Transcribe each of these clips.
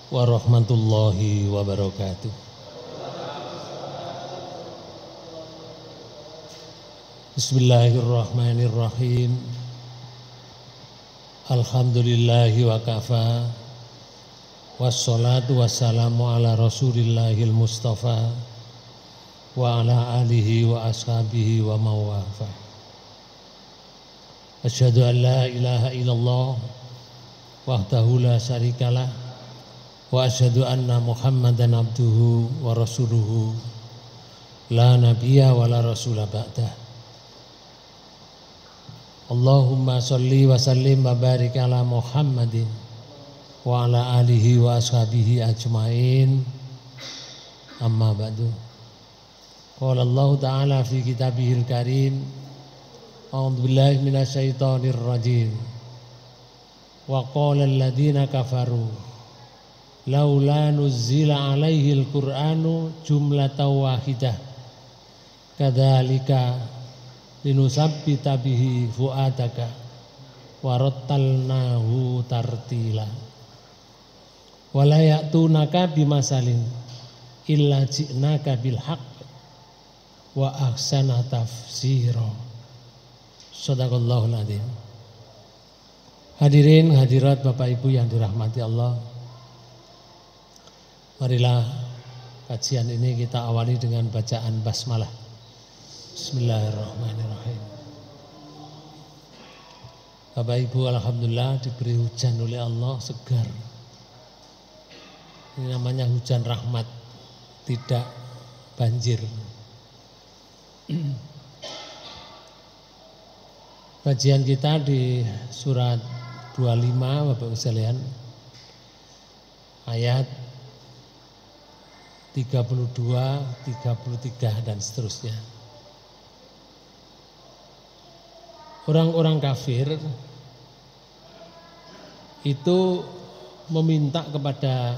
warahmatullahi wabarakatuh. Bismillahirrahmanirrahim. Alhamdulillahi wa kafa. Wassalatu wassalamu ala rasulillahil mustafa wa ala alihi wa ashabihi wa mawafa. Asyhadu an la ilaha illallah wahdahu la syarikalah wa asyhadu anna Muhammadan abduhu wa rasuluhu la nabiyya wa la rasula ba'dah. Allahumma sholli wa sallim wa barik ala Muhammadin wa ala alihi wa ashabihi ajmain. Amma ba'du. Qala Allah ta'ala fi kitabihil karim. A'udzu billahi minasyaitonir rajim. Wa qala alladziina kafaru laula nuzzila alaihil qur'anu jumlatan wahidah kadzalika linusabbita bihi fuadaka warattalnahu tartila wala ya'tunaka bimasalin illa ji'naka bil haqq wa ahsana tafsira. Shadaqallahul adzim. Hadirin hadirat Bapak Ibu yang dirahmati Allah, marilah kajian ini kita awali dengan bacaan basmalah. Bismillahirrahmanirrahim. Bapak Ibu, alhamdulillah diberi hujan oleh Allah segar. Ini namanya hujan rahmat, tidak banjir. Kajian kita di surat 25 Bapak Ibu sekalian, ayat 32, 33 dan seterusnya. Orang-orang kafir itu meminta kepada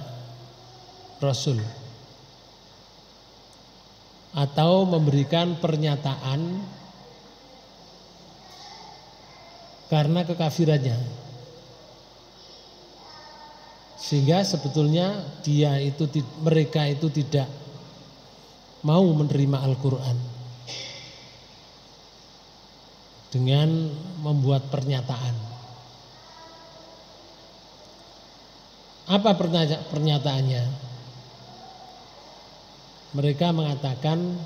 Rasul atau memberikan pernyataan karena kekafirannya. Sehingga sebetulnya mereka itu tidak mau menerima Al-Quran dengan membuat pernyataan. Apa pernyataannya? Mereka mengatakan,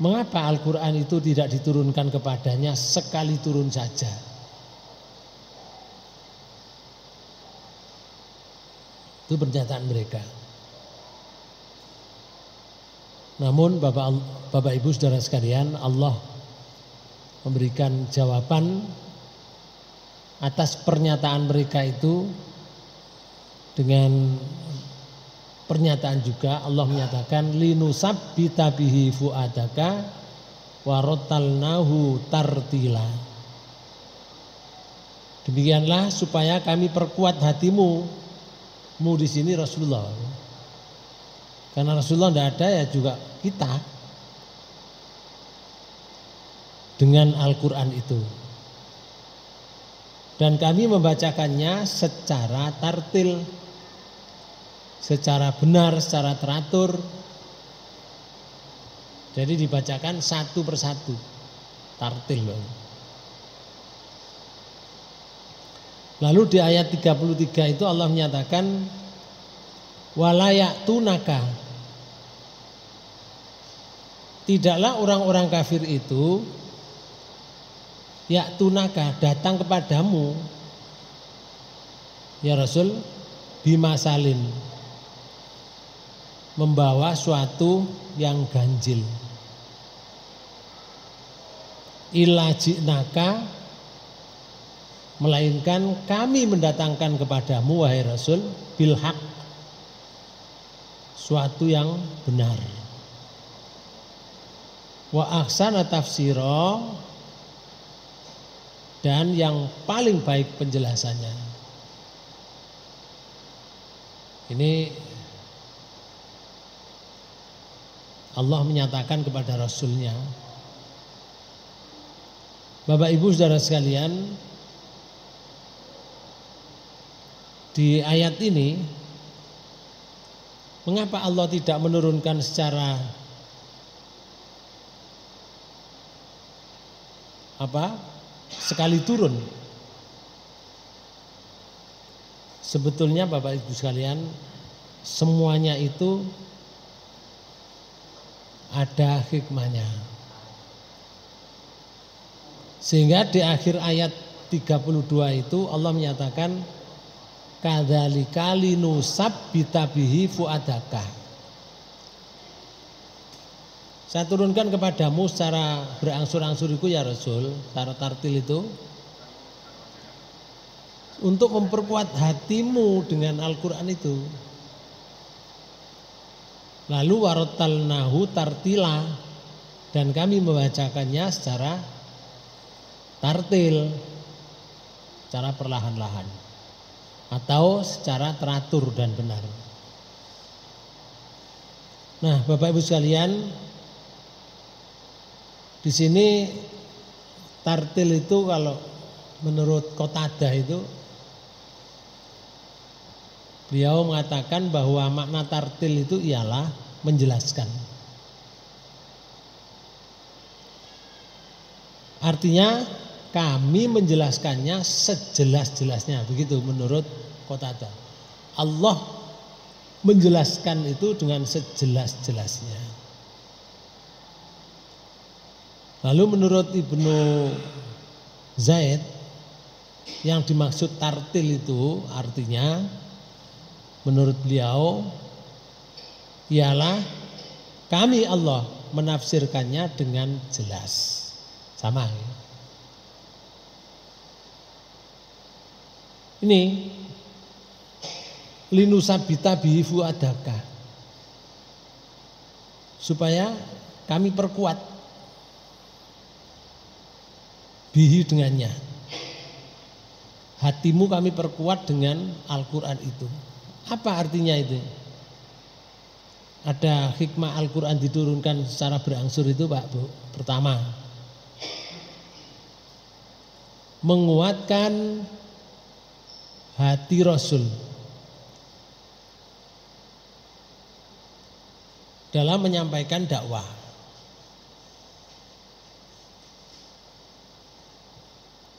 mengapa Al-Quran itu tidak diturunkan kepadanya sekali turun saja? Itu pernyataan mereka. Namun Bapak Ibu saudara sekalian, Allah memberikan jawaban atas pernyataan mereka itu dengan pernyataan juga. Allah menyatakan linusabbita bihi fuadaka warattalnahu tartila. Demikianlah supaya kami perkuat hatimu. Mu di sini Rasulullah. Karena Rasulullah tidak ada, ya juga kita dengan Al-Quran itu. Dan kami membacakannya secara tartil, secara benar, secara teratur. Jadi dibacakan satu persatu, tartil. Lalu di ayat 33 itu Allah menyatakan wala ya'tunaka. Tidaklah orang-orang kafir itu ya'tunaka datang kepadamu ya Rasul bimasalin, membawa suatu yang ganjil. Illa ji'naka, melainkan kami mendatangkan kepadamu wahai Rasul bil haq, suatu yang benar. Wa ahsana tafsira, dan yang paling baik penjelasannya. Ini Allah menyatakan kepada Rasulnya. Bapak Ibu saudara sekalian, di ayat ini Mengapa Allah tidak menurunkan secara sekali turun? Sebetulnya Bapak Ibu sekalian, semuanya itu ada hikmahnya. Sehingga di akhir ayat 32 itu Allah menyatakan kadzalika linusabbita bihi fuadaka. Saya turunkan kepadamu secara berangsur-angsur itu ya Rasul, secara tartil itu, untuk memperkuat hatimu dengan Al-Quran itu. Lalu warattalnahu tartila, dan kami membacakannya secara tartil, secara perlahan-lahan atau secara teratur dan benar. Nah, Bapak Ibu sekalian, di sini tartil itu kalau menurut Qatadah itu beliau mengatakan bahwa makna tartil itu ialah menjelaskan. Artinya kami menjelaskannya sejelas-jelasnya, begitu menurut Qatadah. Allah menjelaskan itu dengan sejelas-jelasnya. Lalu menurut Ibnu Zaid, yang dimaksud tartil itu artinya menurut beliau ialah kami Allah menafsirkannya dengan jelas. Sama ya. Ini linusabita bihi fuadaka, supaya kami perkuat bihi dengannya. Hatimu kami perkuat dengan Al-Quran itu. Apa artinya itu? Ada hikmah Al-Quran diturunkan secara berangsur itu Pak Bu. Pertama, menguatkan hati Rasul dalam menyampaikan dakwah.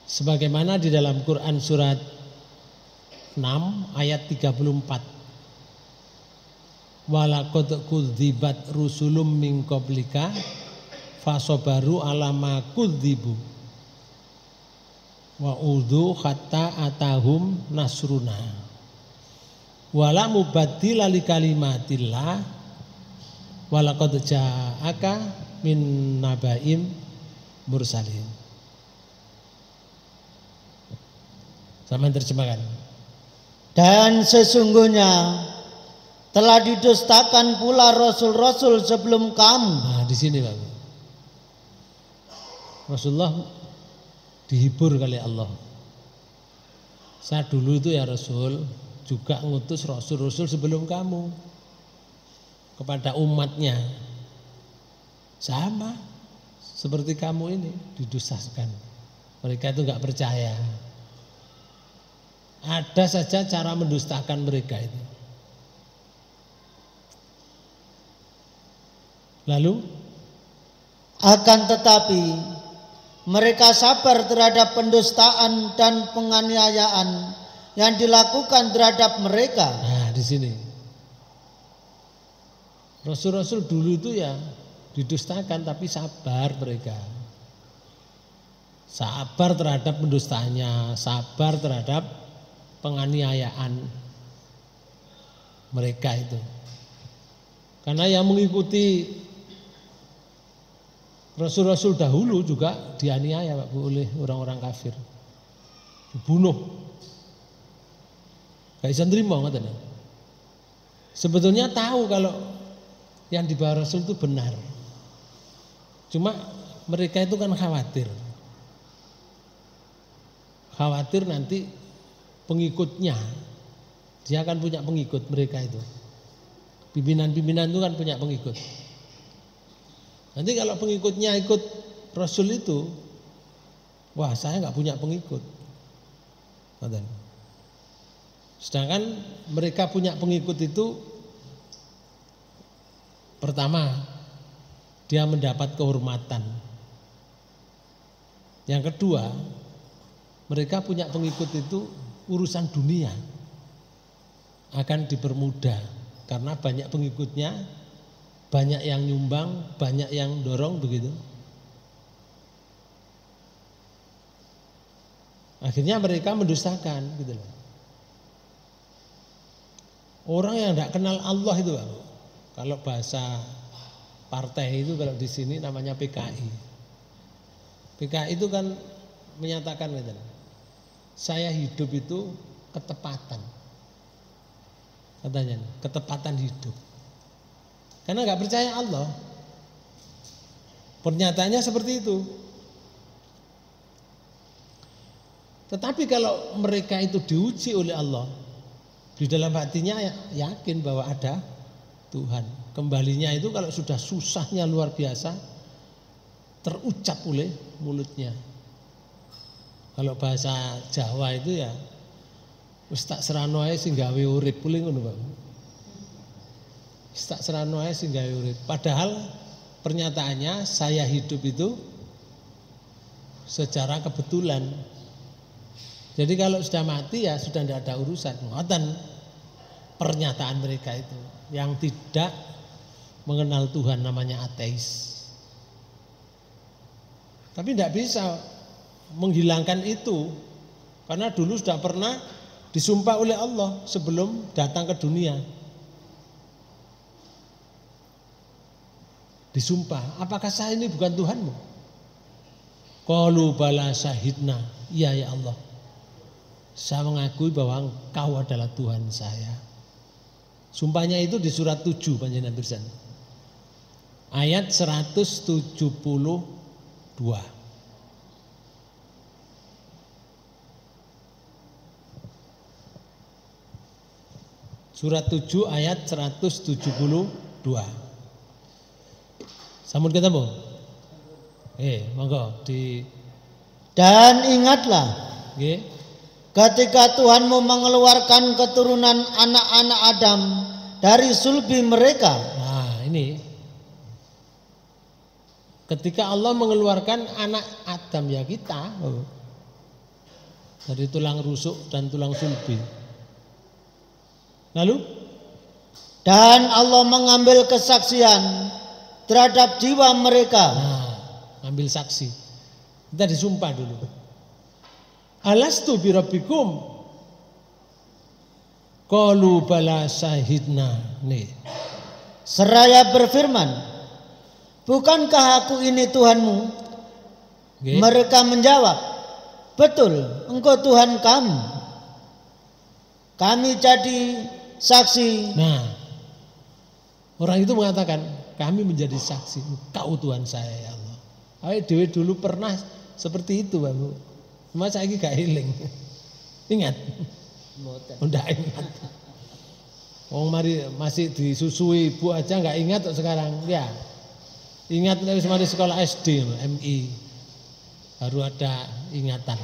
Sebagaimana di dalam Quran surat 6 ayat 34. Walaqad kudzibat rusulum min qablika fasabaru ala ma kudzibu wa udhu hatta atahum nasruna wala mubaddila li kalimatillah walaqad ja'aka min nabaim mursalin. Sama terjemahkan. Dan sesungguhnya telah didustakan pula rasul-rasul sebelum kamu. Nah, di sini Pak. Rasulullah dihibur kali Allah. Saya dulu itu ya Rasul juga ngutus rasul-rasul sebelum kamu kepada umatnya. Sama seperti kamu ini didustakan. Mereka itu enggak percaya. Ada saja cara mendustakan mereka itu. Lalu akan tetapi mereka sabar terhadap pendustaan dan penganiayaan yang dilakukan terhadap mereka. Nah, di sini rasul-rasul dulu itu ya didustakan, tapi sabar mereka. Sabar terhadap pendustaannya, sabar terhadap penganiayaan mereka itu. Karena yang mengikuti rasul-rasul dahulu juga dianiaya Pak Bu oleh orang-orang kafir. Dibunuh. Gak bisa nerima ngoten. Sebetulnya tahu kalau yang dibawa Rasul itu benar. Cuma mereka itu kan khawatir. Khawatir nanti pengikutnya, dia akan punya pengikut mereka itu. Pimpinan-pimpinan itu kan punya pengikut. Nanti kalau pengikutnya ikut Rasul itu, wah saya nggak punya pengikut. Sedangkan mereka punya pengikut itu Pertama, dia mendapat kehormatan. Yang kedua, mereka punya pengikut itu urusan dunia akan dipermudah karena banyak pengikutnya, banyak yang nyumbang, banyak yang dorong begitu. Akhirnya mereka mendustakan gitu loh. Orang yang tidak kenal Allah itu, kalau bahasa partai itu kalau di sini namanya PKI. PKI itu kan menyatakan gitu, saya hidup itu ketepatan, katanya ketepatan hidup, karena nggak percaya Allah. Pernyataannya seperti itu. Tetapi kalau mereka itu diuji oleh Allah, di dalam hatinya yakin bahwa ada Tuhan. Kembalinya itu kalau sudah susahnya luar biasa, terucap oleh mulutnya. Kalau bahasa Jawa itu ya wis tak serano ae sing gawe urip puling ngono, Pak. Wis tak serano ae sing gawe urip. Padahal pernyataannya saya hidup itu secara kebetulan. Jadi kalau sudah mati ya sudah tidak ada urusan. Ngoten pernyataan mereka itu yang tidak mengenal Tuhan, namanya ateis. Tapi tidak bisa menghilangkan itu, karena dulu sudah pernah disumpah oleh Allah sebelum datang ke dunia. Disumpah, apakah saya ini bukan Tuhanmu? Qalu bala syahidna, iya ya Allah, saya mengakui bahwa Engkau adalah Tuhan saya. Sumpahnya itu di surat 7 panjenengan pirsan. Ayat 172. Surat 7 ayat 172. Sampun ketemu? Monggo di. Dan ingatlah, Nggih. ketika Tuhanmu mengeluarkan keturunan anak-anak Adam dari sulbi mereka. Nah, ini ketika Allah mengeluarkan anak Adam ya kita dari tulang rusuk dan tulang sulbi. Lalu Dan Allah mengambil kesaksian terhadap jiwa mereka. nah, ambil saksi. Kita disumpah dulu. Alastu birabbikum? Qalu bala syahidna. Nih. Seraya berfirman, bukankah aku ini Tuhanmu? Okay. Mereka menjawab, betul, engkau Tuhan kami. Kami jadi saksi. Nah, orang itu mengatakan, kami menjadi saksi, engkau Tuhan saya ya Allah. Awake dhewe dulu pernah seperti itu, Pak Bu. Cuma saiki gak eling. Ingat? Ndak ingat. Wong mari masih disusui ibu aja nggak ingat kok sekarang. Ya. Ingat wis mari sekolah SD, MI. Baru ada ingatan.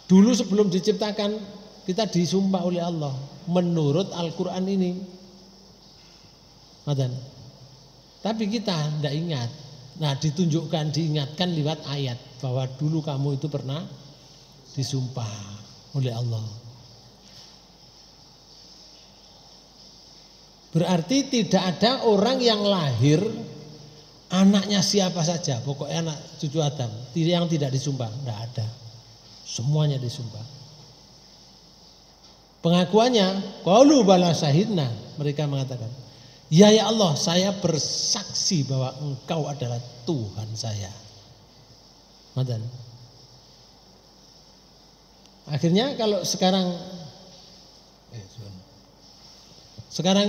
Dulu sebelum diciptakan kita disumpah oleh Allah menurut Al-Qur'an ini. Madan. Tapi kita tidak ingat. Nah, ditunjukkan, diingatkan lewat ayat bahwa dulu kamu itu pernah disumpah oleh Allah. Berarti tidak ada orang yang lahir anaknya siapa saja, pokoknya anak cucu Adam yang tidak disumpah, tidak ada. Semuanya disumpah. Pengakuannya, qalu bala syahidna, mereka mengatakan, ya Allah, saya bersaksi bahwa Engkau adalah Tuhan saya. Madan. Akhirnya kalau sekarang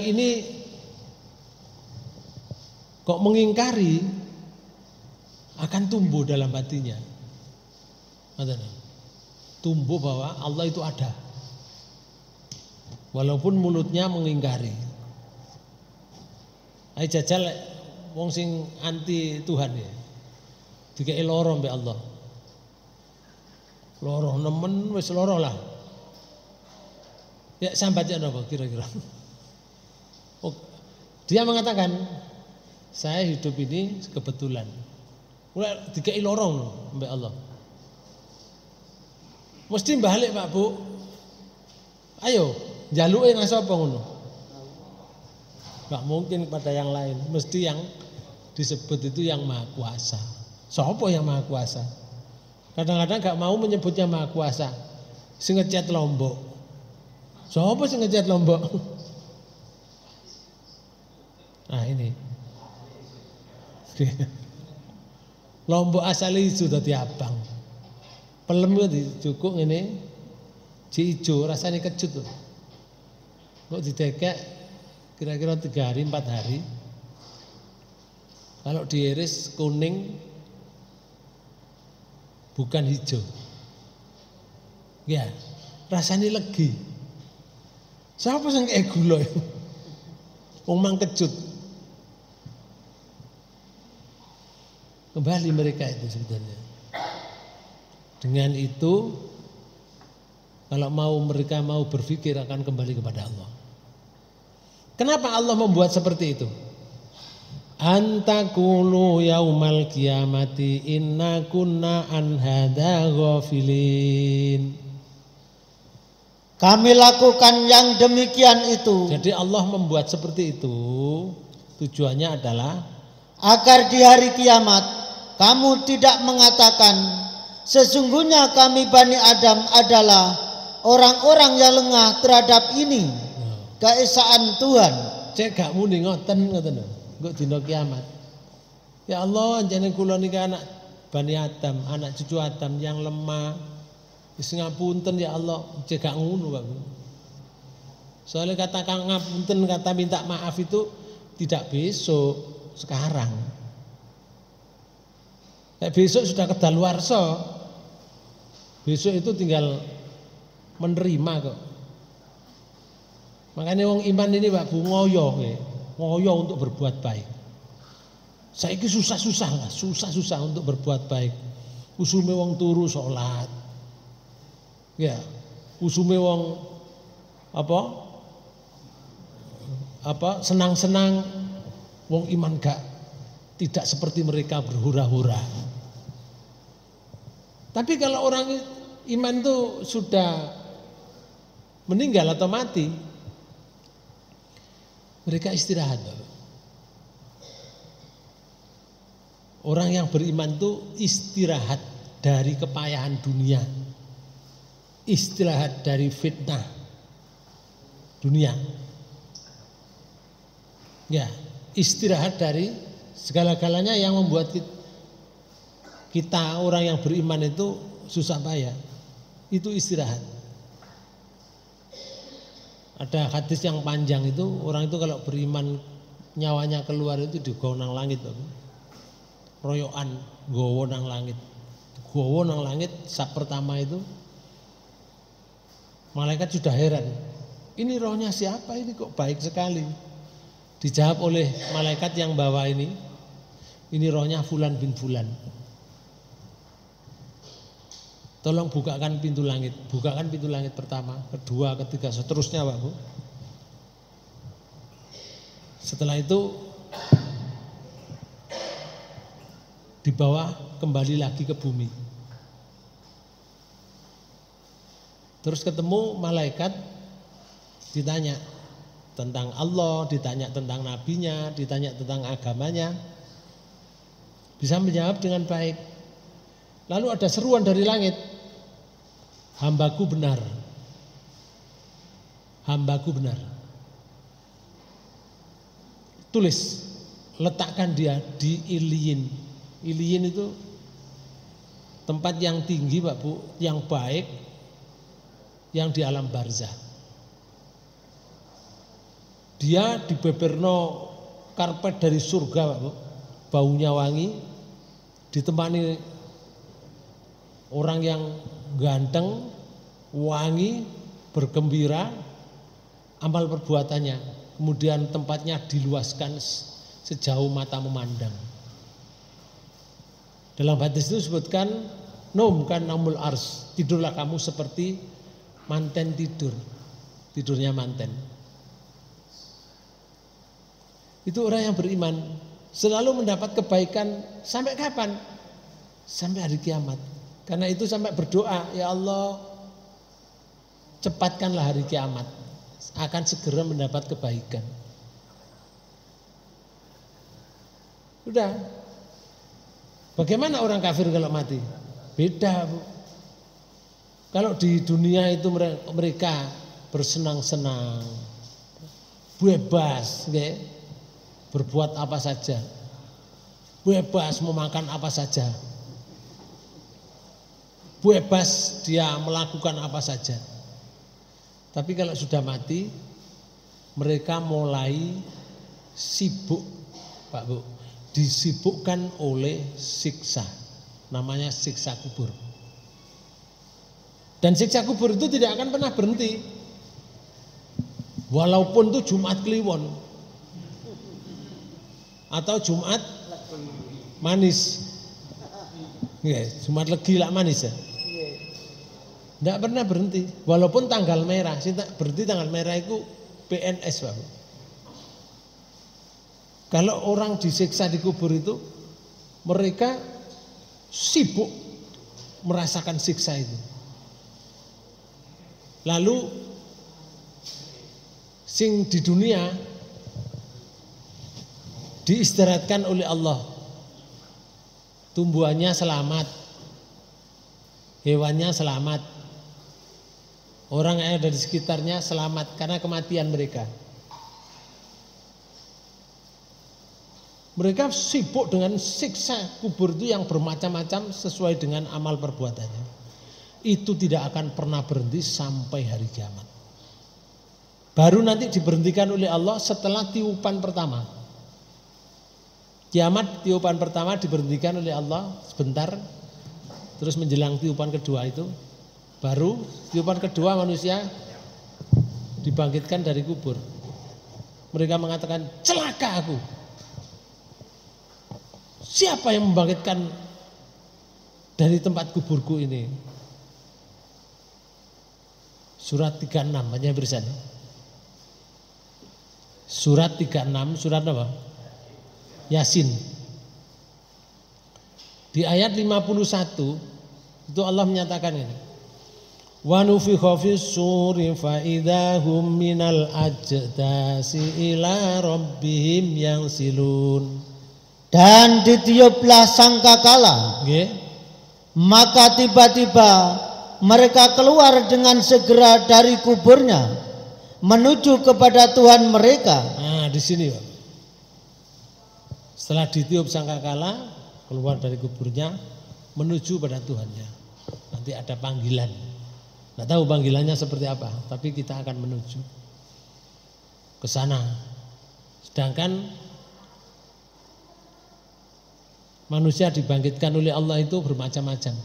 ini kok mengingkari, akan tumbuh dalam hatinya. Madan. Tumbuh bahwa Allah itu ada. Walaupun mulutnya mengingkari. Ayo jajal wong sing anti Tuhan ya. Dikei loro mbek Allah. Loro nemen wis loro lah. Ya sambatnya apa kira-kira? Oh, Dia mengatakan, saya hidup ini kebetulan. Mulai dikei lorong mbak Allah. Mesti balik Pak Bu. Ayo, jaluke nang sapa ngono? Enggak mungkin pada yang lain, mesti yang disebut itu yang Maha Kuasa. Sapa yang Maha Kuasa? Kadang-kadang enggak mau menyebutnya Maha Kuasa. Sing ngecet Lombok. Sapa sing ngecet Lombok? Nah ini. Lombok asali itu dadi abang. Pelem itu dicukuk ngene, ji ijo rasanya kecut tuh. Kok didekek kira-kira 3 hari 4 hari. Kalau diiris kuning bukan hijau. Ya, rasanya legi. Siapa sing kayak gula? Wong mang kecut. Kembali mereka itu sebetulnya. Dengan itu kalau mereka mau berpikir akan kembali kepada Allah. Kenapa Allah membuat seperti itu? Antakulu yaumal kiamati inna kunna an hadza ghafilin. Kami lakukan yang demikian itu. Jadi Allah membuat seperti itu tujuannya adalah agar di hari kiamat kamu tidak mengatakan sesungguhnya kami Bani Adam adalah orang-orang yang lengah terhadap ini keesaan Tuhan. Cek gak muni ngoten ngoten. Engko dina kiamat. Ya Allah, jeneng kula niki anak Bani Adam, anak cucu Adam yang lemah. Wis ngapunten ya Allah, cek gak ngono Pak. Soalnya kata ngapunten, kata minta maaf itu tidak besok, sekarang. Besok sudah kedaluarsa. Besok itu tinggal menerima kok. Makanya wong iman ini Pak Bu ngoyo untuk berbuat baik. Saiki susah-susah lah, susah-susah untuk berbuat baik. Usume wong turu salat. Ya, usume wong senang-senang, wong iman gak tidak seperti mereka berhura-hura. Tapi kalau orang iman itu sudah meninggal atau mati, mereka istirahat. Orang yang beriman itu istirahat dari kepayahan dunia, istirahat dari fitnah dunia. Ya, istirahat dari segala-galanya yang membuat kita orang yang beriman itu susah payah. Itu istirahat. Ada hadis yang panjang itu, orang itu kalau beriman nyawanya keluar itu digawa nang langit. Royokan gowo nang langit. Gowo nang langit sak pertama itu malaikat sudah heran. Ini rohnya siapa ini kok baik sekali? Dijawab oleh malaikat yang bawa ini rohnya Fulan bin Fulan. Tolong bukakan pintu langit. Bukakan pintu langit pertama, kedua, ketiga, seterusnya Pak Bu. Setelah itu dibawa kembali lagi ke bumi. Terus ketemu malaikat, ditanya tentang Allah, ditanya tentang nabinya, ditanya tentang agamanya. Bisa menjawab dengan baik. Lalu ada seruan dari langit, hambaku benar, hambaku benar. Tulis, letakkan dia di Iliyin. Iliyin itu tempat yang tinggi Pak Bu, yang baik, yang di alam barzah. Dia dibeberno karpet dari surga Pak Bu, baunya wangi, ditemani orang yang ganteng, wangi, bergembira, amal perbuatannya. Kemudian tempatnya diluaskan sejauh mata memandang. Dalam hadis itu disebutkan, nom kan namul ars, tidurlah kamu seperti manten tidur, tidurnya manten. Itu orang yang beriman selalu mendapat kebaikan sampai kapan? Sampai hari kiamat. Karena itu sampai berdoa, ya Allah, cepatkanlah hari kiamat, akan segera mendapat kebaikan. Sudah. Bagaimana orang kafir kalau mati? Beda, Bu. Kalau di dunia itu mereka bersenang-senang, bebas, berbuat apa saja, bebas mau makan apa saja, bebas dia melakukan apa saja. Tapi kalau sudah mati, mereka mulai sibuk, Pak Bu, disibukkan oleh siksa, namanya siksa kubur. Dan siksa kubur itu tidak akan pernah berhenti, walaupun itu Jumat Kliwon atau Jumat manis, Jumat Legi lah manis ya. Tidak pernah berhenti, walaupun tanggal merah. Berhenti tanggal merah itu PNS, Pak. Kalau orang disiksa di kubur itu, mereka sibuk merasakan siksa itu. Lalu sing di dunia diistirahatkan oleh Allah, tumbuhannya selamat, hewannya selamat, orang yang ada di sekitarnya selamat karena kematian mereka. Mereka sibuk dengan siksa kubur itu yang bermacam-macam sesuai dengan amal perbuatannya. Itu tidak akan pernah berhenti sampai hari kiamat. Baru nanti diberhentikan oleh Allah setelah tiupan pertama. Kiamat tiupan pertama diberhentikan oleh Allah sebentar, terus menjelang tiupan kedua itu, baru tiupan kedua manusia dibangkitkan dari kubur. Mereka mengatakan, celaka aku. Siapa yang membangkitkan dari tempat kuburku ini? Surat 36 banyak berisan. Surat 36, surat apa? Yasin. Di ayat 51 itu Allah menyatakan ini. Wa nufikha fis suri fa idahum minal ajdasi ila rabbihim yansilun. Dan ditiuplah sangkakala, maka tiba-tiba mereka keluar dengan segera dari kuburnya menuju kepada Tuhan mereka. Nah, di sini, Pak. Setelah ditiup sangkakala, keluar dari kuburnya menuju pada Tuhannya. Nanti ada panggilan. Nggak tahu panggilannya seperti apa, tapi kita akan menuju ke sana. Sedangkan manusia dibangkitkan oleh Allah itu bermacam-macam.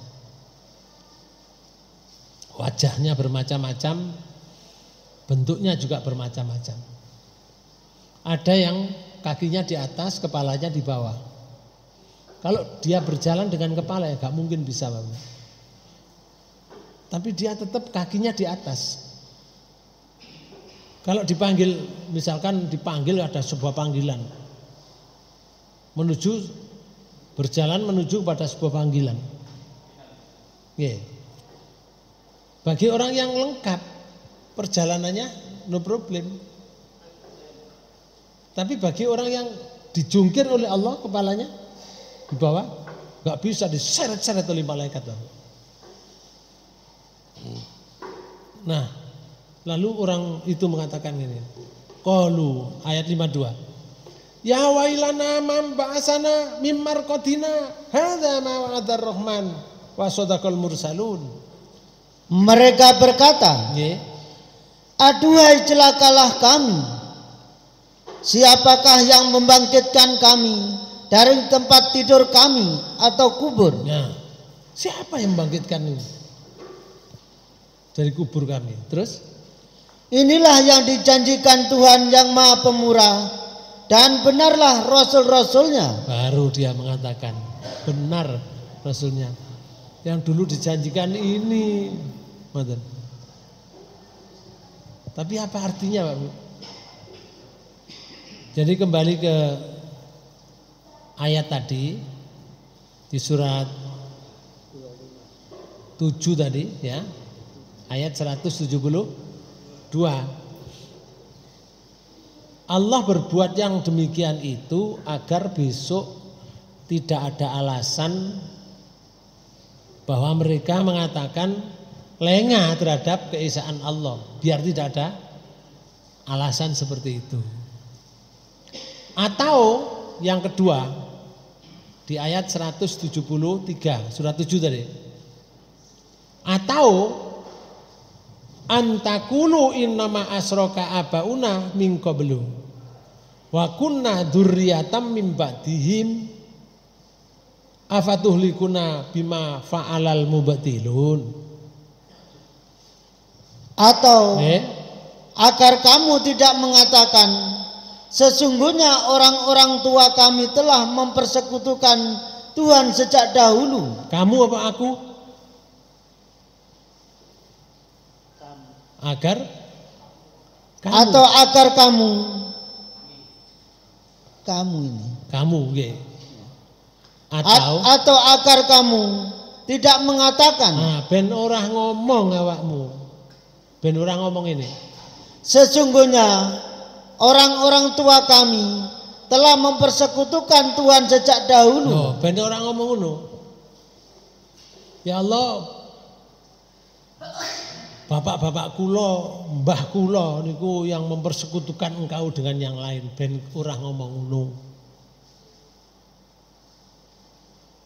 Wajahnya bermacam-macam, bentuknya juga bermacam-macam. Ada yang kakinya di atas, kepalanya di bawah. Kalau dia berjalan dengan kepala ya gak mungkin bisa, Bapak. Tapi dia tetap kakinya di atas. Kalau dipanggil, misalkan dipanggil ada sebuah panggilan, berjalan menuju pada sebuah panggilan. Bagi orang yang lengkap perjalanannya no problem. Tapi bagi orang yang dijungkir oleh Allah kepalanya di bawah, nggak bisa diseret-seret oleh malaikat. Nah, lalu orang itu mengatakan ini. Qalu ayat 52. Ya wailana man ba'asana mim marqatina hadza ma wa'adar rahman wa sadaqal mursalun. Mereka berkata, aduhai celakalah kami. Siapakah yang membangkitkan kami dari tempat tidur kami atau kubur? Nah, siapa yang membangkitkan ini dari kubur kami? Terus inilah yang dijanjikan Tuhan yang Maha Pemurah, dan benarlah rasul-rasulnya. Baru dia mengatakan benar rasulnya. Yang dulu dijanjikan ini. Tapi apa artinya, Pak? Jadi kembali ke ayat tadi di surat 7 tadi ya. Ayat 172. Allah berbuat yang demikian itu agar besok tidak ada alasan bahwa mereka mengatakan lengah terhadap keesaan Allah. Biar tidak ada alasan seperti itu. Atau yang kedua di ayat 173 surat 7 tadi. Atau antakulu innama asroka abauna min qablu wa kunna dzurriyatam min ba'dihim afatuhlikuna bima fa'alal mubtilun. Atau agar kamu tidak mengatakan sesungguhnya orang-orang tua kami telah mempersekutukan Tuhan sejak dahulu. Kamu apa aku? Agar kamu. Atau agar kamu ini. Kamu nggih. Atau agar kamu tidak mengatakan. Ben ora ngomong awakmu. Ben ora ngomong ini. Sesungguhnya orang-orang tua kami telah mempersekutukan Tuhan sejak dahulu. Ben ora ngomong ngono. Ya Allah, bapak-bapak kula, mbah kula niku yang mempersekutukan engkau dengan yang lain. Ben ora ngomong ngono.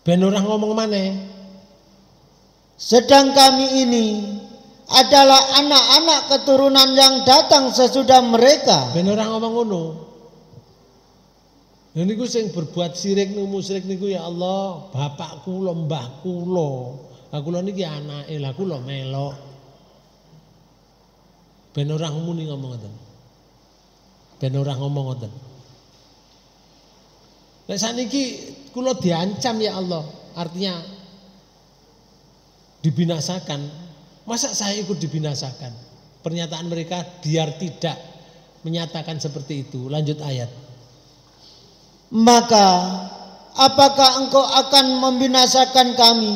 Ben ora ngomong maneh. Sedang kami ini adalah anak-anak keturunan yang datang sesudah mereka. Ben ora ngomong ngono. Lha niku sing berbuat syirik niku musyrik niku ya Allah, bapak kula, mbah kula. Lah kula niki anake, lah kula melok. Ben ora muni ngomong ngoten. Ben ora ngomong ngoten. Lek saniki kula diancam ya Allah, artinya dibinasakan. Masa saya ikut dibinasakan? Pernyataan mereka biar tidak menyatakan seperti itu. Lanjut ayat. Maka apakah engkau akan membinasakan kami?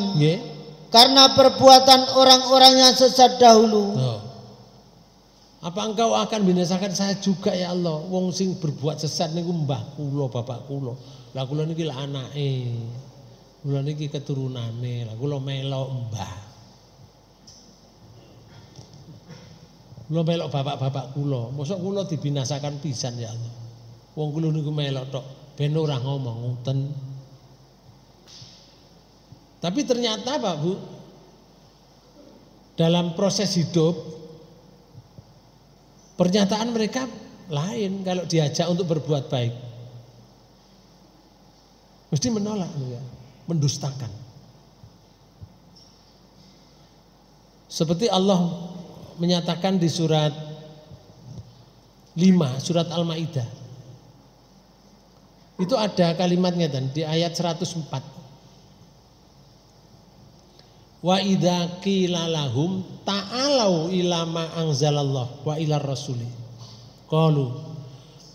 Karena perbuatan orang-orang yang sesat dahulu. Apa engkau akan binasakan saya juga ya Allah? Wong sing berbuat sesat niku mbah kula, bapak kula. Lah kula niki lah anake. Kula niki keturunane. Lah kula melok mbah. Kula melok bapak-bapak kula, mosok kula dibinasakan pisan ya Allah. Wong kula niku melok tok, ben ora ngomong ngoten. Tapi ternyata Pak Bu, dalam proses hidup pernyataan mereka lain kalau diajak untuk berbuat baik. Mesti menolak ya, mendustakan. Seperti Allah menyatakan di surat 5, surat Al-Maidah. Itu ada kalimatnya dan di ayat 104. Wa idza qila lahum ta'alau ila ma anzalallah wa ila rasuli. Qalu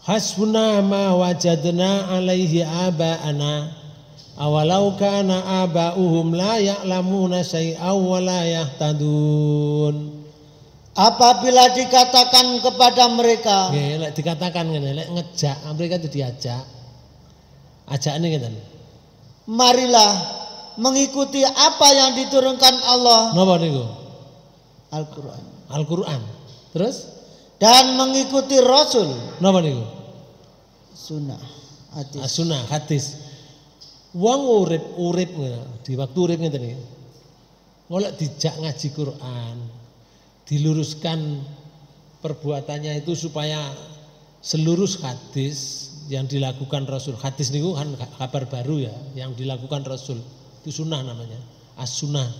hasbuna ma wajadna alaihi aba'ana awalau kana aba'uhum la ya'lamuna syai'aw wa la yahtadun. Apabila dikatakan kepada mereka, dikatakan ngene, lek ngejak mereka itu diajak. Ajakane ngene. Marilah mengikuti apa yang diturunkan Allah. Napa niku? Al-Qur'an. Al-Qur'an. Terus dan mengikuti Rasul. Napa niku? Sunnah, hadis. Sunnah, hadis. Wong urip di waktu urip ngene iki. Golek dijak ngaji Quran. Diluruskan perbuatannya itu supaya seluruh hadis yang dilakukan Rasul. Hadis niku kan kabar baru ya, yang dilakukan Rasul. Itu sunnah namanya, as-sunnah.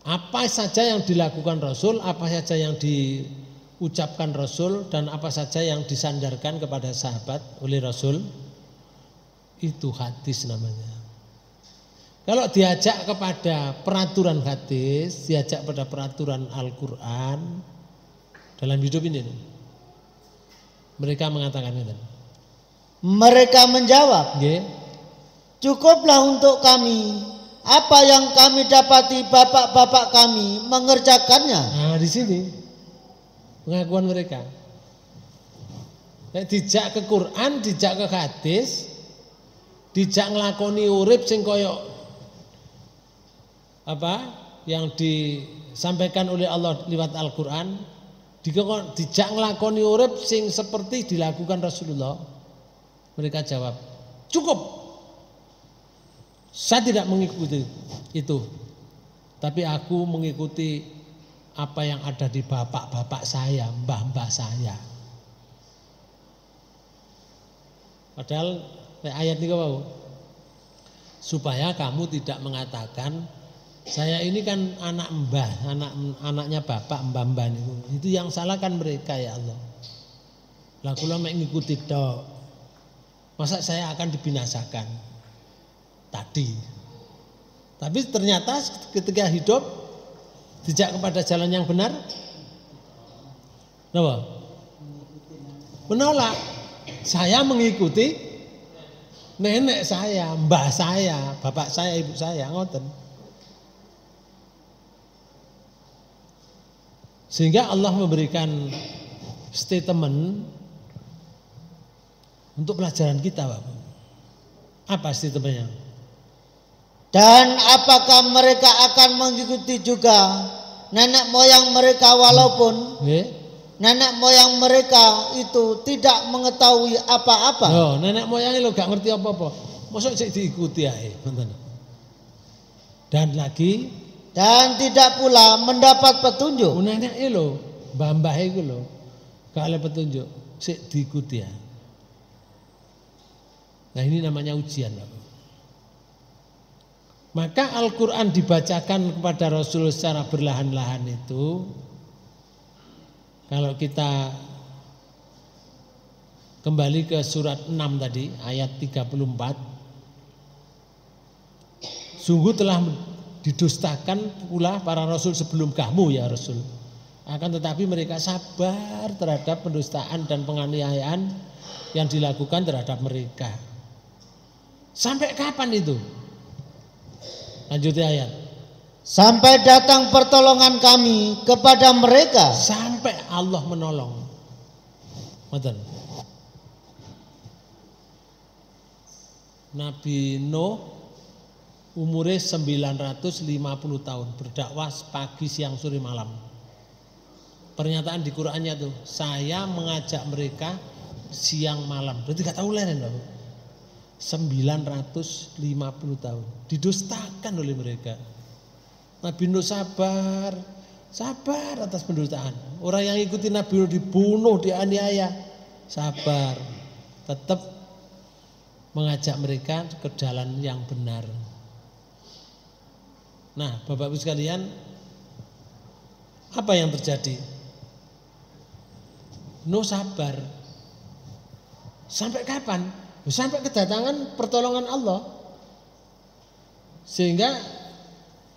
Apa saja yang dilakukan Rasul, apa saja yang diucapkan Rasul dan apa saja yang disandarkan kepada sahabat oleh Rasul, itu hadis namanya. Kalau diajak kepada peraturan hadis, diajak pada peraturan Al-Quran dalam hidup ini, Mereka mengatakan itu. Mereka menjawab, Nggih. Cukuplah untuk kami apa yang kami dapati bapak-bapak kami mengerjakannya. Nah, di sini pengakuan mereka. Nek dijak ke Quran, dijak ke hadis, dijak nglakoni urip sing kaya apa yang disampaikan oleh Allah lewat Al-Qur'an, dijak nglakoni urip sing seperti dilakukan Rasulullah. Mereka jawab, cukup. Saya tidak mengikuti itu. Tapi aku mengikuti apa yang ada di bapak-bapak saya, mbah-mbah saya. Padahal ayat ini mau supaya kamu tidak mengatakan saya ini kan anak mbah, anaknya bapak mbah-mbah itu yang salah kan mereka ya Allah. Lah kula mek ngikuti tok. Masa saya akan dibinasakan tadi. Tapi ternyata ketika hidup dijak kepada jalan yang benar, kenapa? Menolak. Saya mengikuti nenek saya, mbah saya, bapak saya, ibu saya, ngoten. Sehingga Allah memberikan statement untuk pelajaran kita, Pak. Apa statementnya? Dan apakah mereka akan mengikuti juga nenek moyang mereka walaupun nenek moyang mereka itu tidak mengetahui apa-apa? Oh, nenek moyangnya lo gak ngerti apa-apa. Masa sik diikuti ae, ngoten. Dan tidak pula mendapat petunjuk. Nenek lho, mbah-mbah iku lho, gak oleh petunjuk, sik diikuti ya. Nah ini namanya ujian. Maka Al-Quran dibacakan kepada Rasul secara berlahan-lahan itu. Kalau kita kembali ke surat 6 tadi ayat 34. Sungguh telah didustakan pula para Rasul sebelum kamu ya Rasul. Akan tetapi mereka sabar terhadap pendustaan dan penganiayaan yang dilakukan terhadap mereka. Sampai kapan itu? Lanjutnya ayat. Sampai datang pertolongan kami kepada mereka. Sampai Allah menolong. Betul. Nabi Nuh umurnya 950 tahun, berdakwah pagi siang sore malam. Pernyataan di Qur'annya tuh, saya mengajak mereka siang malam. Berarti gak tahu leren loh. 950 tahun didustakan oleh mereka. Nabi Nuh sabar atas pendustaan. Orang yang ikuti Nabi Nuh dibunuh, dianiaya, sabar, tetap mengajak mereka ke jalan yang benar. Nah, Bapak Ibu sekalian, apa yang terjadi? Nuh sabar. Sampai kapan? Sampai kedatangan pertolongan Allah. Sehingga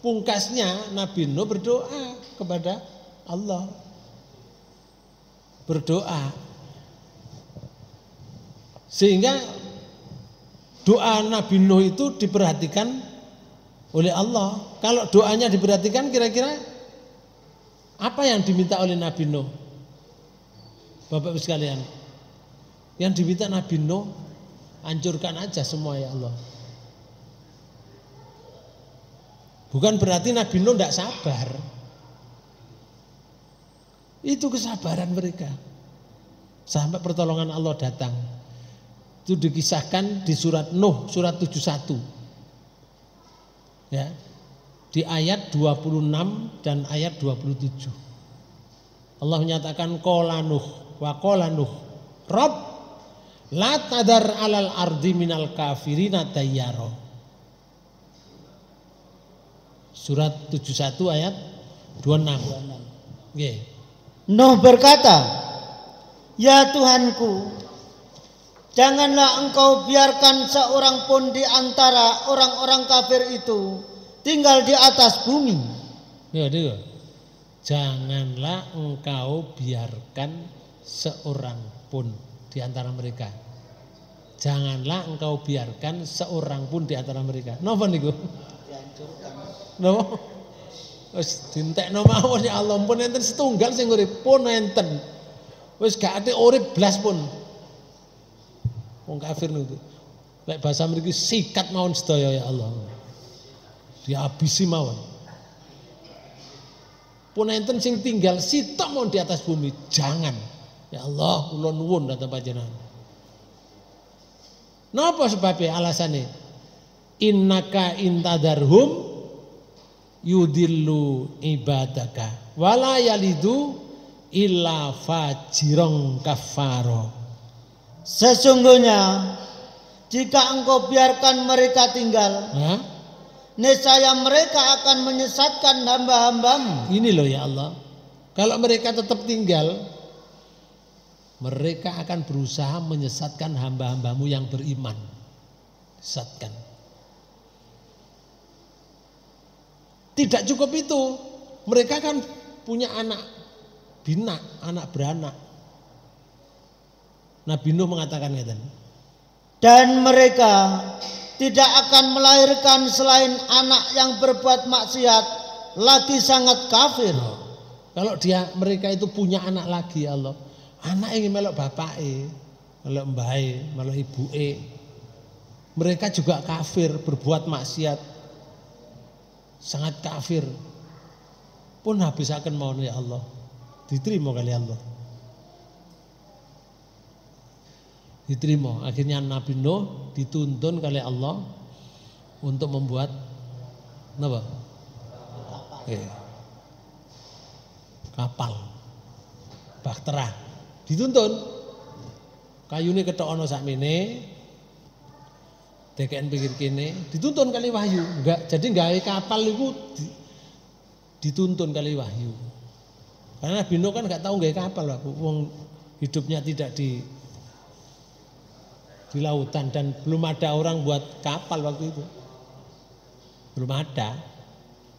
pungkasnya Nabi Nuh berdoa kepada Allah. Berdoa. Sehingga doa Nabi Nuh itu diperhatikan oleh Allah. Kalau doanya diperhatikan, kira-kira apa yang diminta oleh Nabi Nuh? Bapak-Ibu sekalian, yang diminta Nabi Nuh, hancurkan aja semua ya Allah. Bukan berarti Nabi Nuh tidak sabar. Itu kesabaran mereka. Sampai pertolongan Allah datang. Itu dikisahkan di surat Nuh, surat 71. Ya. Di ayat 26 dan ayat 27. Allah menyatakan qala Nuh wa qala Nuh Rabb la tadar alal ardi minal kafirina dayyara. Surat 71 ayat 26. Nggih. Nuh berkata, "Ya Tuhanku, janganlah Engkau biarkan seorang pun di antara orang-orang kafir itu tinggal di atas bumi." Ya, janganlah Engkau biarkan seorang pun di antara mereka. Janganlah engkau biarkan seorang pun di antara mereka. Napa niku? Dihancurkan. Napa? Wis dintekno mawon ya Allah, pun enten setunggal sing urip, pun enten. Wis gak ate urip blas pun. Wong kafir niku. Lek bahasa mriki sikat mawon sedaya ya Allah. Dihabisi mawon. Pun enten sing tinggal sitok mawon di atas bumi, jangan. Ya Allah, kula nuwun dhateng panjenengan. Napa sebabnya alasannya? Innaka intadarhum yudillu ibadaka wala yalidu illa fajirong kafaro. Sesungguhnya jika engkau biarkan mereka tinggal, niscaya mereka akan menyesatkan hamba-hambamu. Ini loh ya Allah, kalau mereka tetap tinggal, mereka akan berusaha menyesatkan hamba-hambamu yang beriman. Sesatkan. Tidak cukup itu, mereka kan punya anak bina, anak beranak. Nabi Nuh mengatakan gitu. Dan mereka tidak akan melahirkan selain anak yang berbuat maksiat, lagi sangat kafir. Kalau mereka itu punya anak lagi ya Allah, anak ingin melok bapake, melok mbahe, melok ibuke. Mereka juga kafir, berbuat maksiat. Sangat kafir. Pun habisaken mawon ya Allah. Diterima kali Allah. Diterima. Akhirnya Nabi Nuh dituntun kali Allah untuk membuat apa? Kapal. Bahtera. Dituntun. Kayune ketokno sakmene. Dekeken pikir kene, dituntun kali wahyu. Enggak, jadi gawe kapal itu dituntun kali wahyu. Karena Nabi Nuh kan enggak tahu gawe kapal, wong hidupnya tidak di lautan dan belum ada orang buat kapal waktu itu. Belum ada.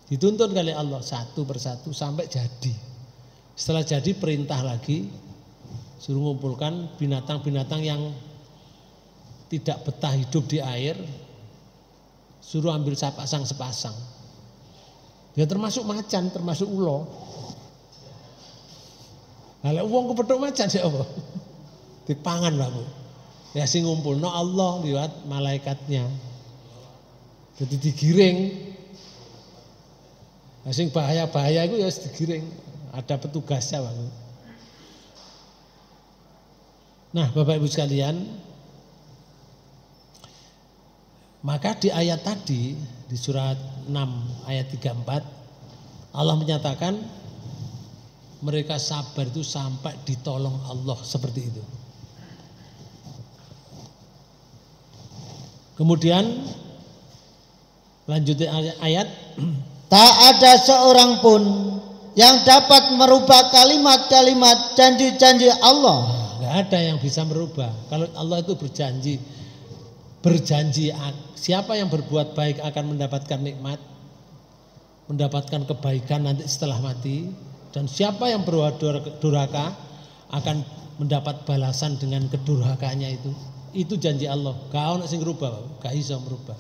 Dituntun kali Allah satu persatu sampai jadi. Setelah jadi perintah lagi suruh ngumpulkan binatang-binatang yang tidak betah hidup di air, suruh ambil sepasang. Ya termasuk macan, termasuk ulo. Kalau uang kepethuk macan sih apa? Dipangan lah bu. Ya sing ngumpulno Allah liwat malaikatnya. Jadi digiring. Nah, sing bahaya itu ya digiring. Ada petugasnya bang. Nah Bapak Ibu sekalian. Maka di ayat tadi, di surat 6 ayat 34, Allah menyatakan mereka sabar itu sampai ditolong Allah seperti itu. Kemudian lanjutnya ayat, tak ada seorang pun yang dapat merubah kalimat-kalimat janji-janji Allah. Nggak ada yang bisa merubah. Kalau Allah itu berjanji siapa yang berbuat baik akan mendapatkan nikmat, mendapatkan kebaikan nanti setelah mati, dan siapa yang berbuat durhaka akan mendapat balasan dengan kedurhakaannya itu. Itu janji Allah. Gak ono sing ngrubah, gak iso merubah.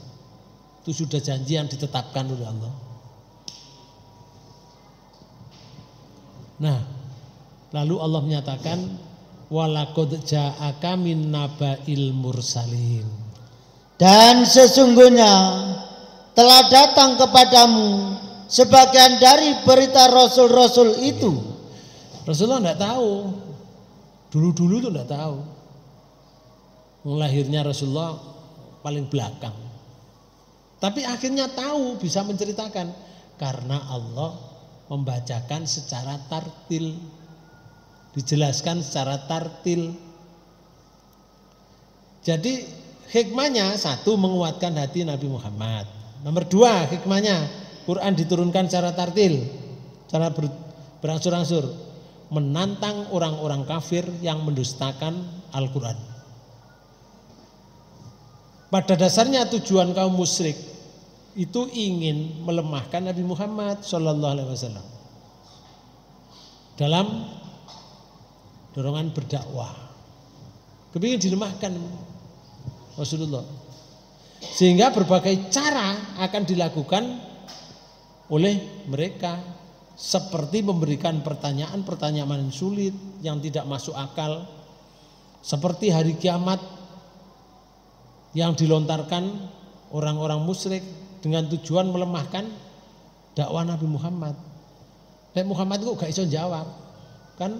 Itu sudah janji yang ditetapkan oleh Allah. Nah, lalu Allah menyatakan walaqad ja'aka min naba'il mursalin. Dan sesungguhnya telah datang kepadamu sebagian dari berita rasul-rasul itu. Rasulullah tidak tahu. Dulu-dulu itu tidak tahu. Lahirnya Rasulullah paling belakang. Tapi akhirnya tahu, bisa menceritakan. Karena Allah membacakan secara tartil. Dijelaskan secara tartil. Jadi hikmahnya satu, menguatkan hati Nabi Muhammad. Nomor dua, hikmahnya Quran diturunkan secara tartil, cara berangsur-angsur, menantang orang-orang kafir yang mendustakan Al-Quran. Pada dasarnya tujuan kaum musyrik itu ingin melemahkan Nabi Muhammad SAW. dorongan berdakwah. Kepingin dilemahkan Rasulullah. Sehingga berbagai cara akan dilakukan oleh mereka, seperti memberikan pertanyaan sulit yang tidak masuk akal, seperti hari kiamat yang dilontarkan orang-orang musyrik dengan tujuan melemahkan dakwah Nabi Muhammad. Nabi Muhammad kok gak iso jawab, kan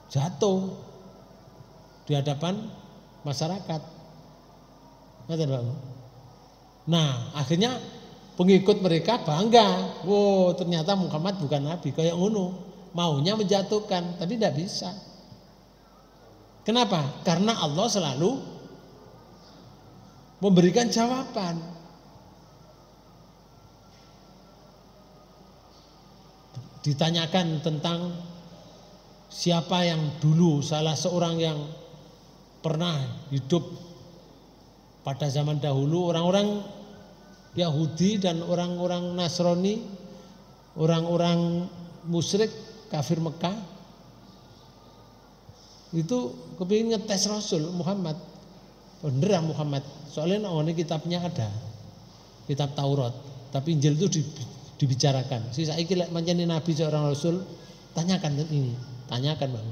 jatuh di hadapan masyarakat. Nah, akhirnya pengikut mereka bangga, wow ternyata Muhammad bukan Nabi, kayak ngono, maunya menjatuhkan, tapi tidak bisa. Kenapa? Karena Allah selalu memberikan jawaban. Ditanyakan tentang siapa yang dulu salah seorang yang pernah hidup pada zaman dahulu, orang-orang Yahudi dan orang-orang Nasrani, orang-orang musyrik kafir Mekah itu kepingin ngetes Rasul Muhammad, bener Muhammad, soalnya ini kitabnya ada, kitab Taurat, tapi Injil itu dibicarakan. Si saiki lek manceni nabi seorang Rasul, tanyakan ini, tanyakan Bang.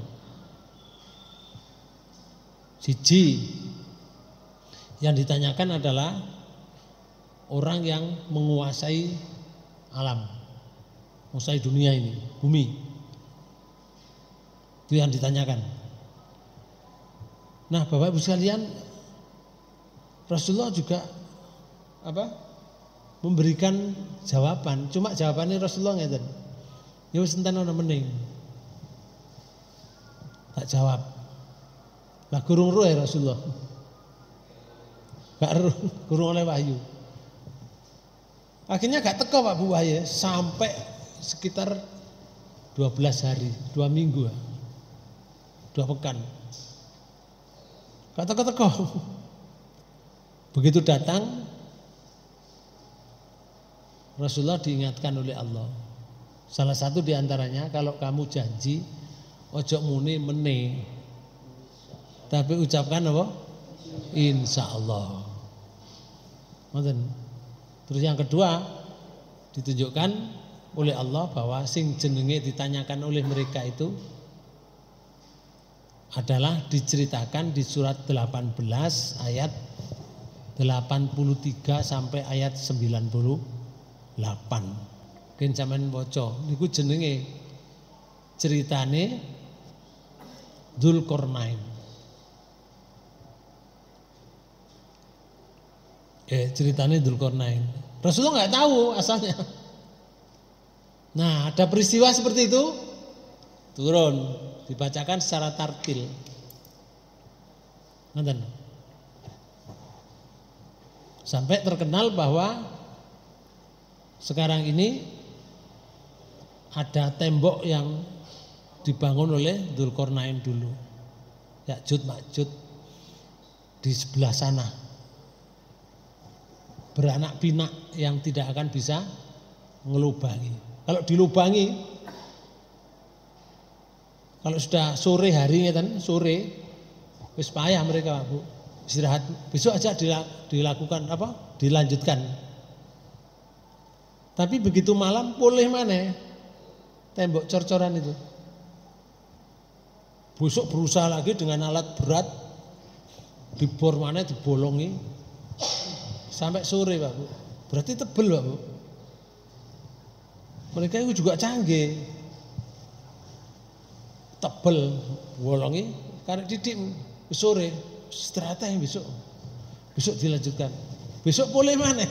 Siji yang ditanyakan adalah orang yang menguasai alam, menguasai dunia ini, bumi. Itu yang ditanyakan. Nah, Bapak Ibu sekalian, Rasulullah juga memberikan jawaban. Cuma jawabannya Rasulullah ngeten. Ya wis enten ana mending. Tak jawab. Lah gurung roh ya Rasulullah. Gak gurung oleh wahyu. Akhirnya gak teko Pak Bu Wahyu sampai sekitar 12 hari, 2 minggu, 2 pekan. Gak teko-teko. Begitu datang, Rasulullah diingatkan oleh Allah. Salah satu diantaranya, kalau kamu janji, ojo muni meneh, tapi ucapkan apa? Insya Allah. Terus yang kedua, ditunjukkan oleh Allah bahwa sing jenenge ditanyakan oleh mereka itu adalah diceritakan di surat 18 ayat 83 sampai ayat 98. Mungkin sampean waca niku jenenge ceritane Dzulqarnain. Ceritanya Dzulqarnain. Rasulullah nggak tahu asalnya. Nah, ada peristiwa seperti itu, turun, dibacakan secara tartil. Nonton. Sampai terkenal bahwa sekarang ini ada tembok yang dibangun oleh Dzulqarnain dulu. Ya'juj Ma'juj di sebelah sana. Beranak pinak yang tidak akan bisa ngelubangi. Kalau dilubangi, kalau sudah sore hari kan, sore wis payah mereka Bu, istirahat. Besok aja dilakukan dilanjutkan. Tapi begitu malam boleh mana tembok cor-coran itu. Besok berusaha lagi dengan alat berat, dibor mana dibolongi. Sampai sore Pak Bu. Berarti tebel Pak Bu. Mereka itu juga canggih. Tebel, bolongi, karek didik sore, istirahat yang besok. Besok dilanjutkan. Besok boleh mana?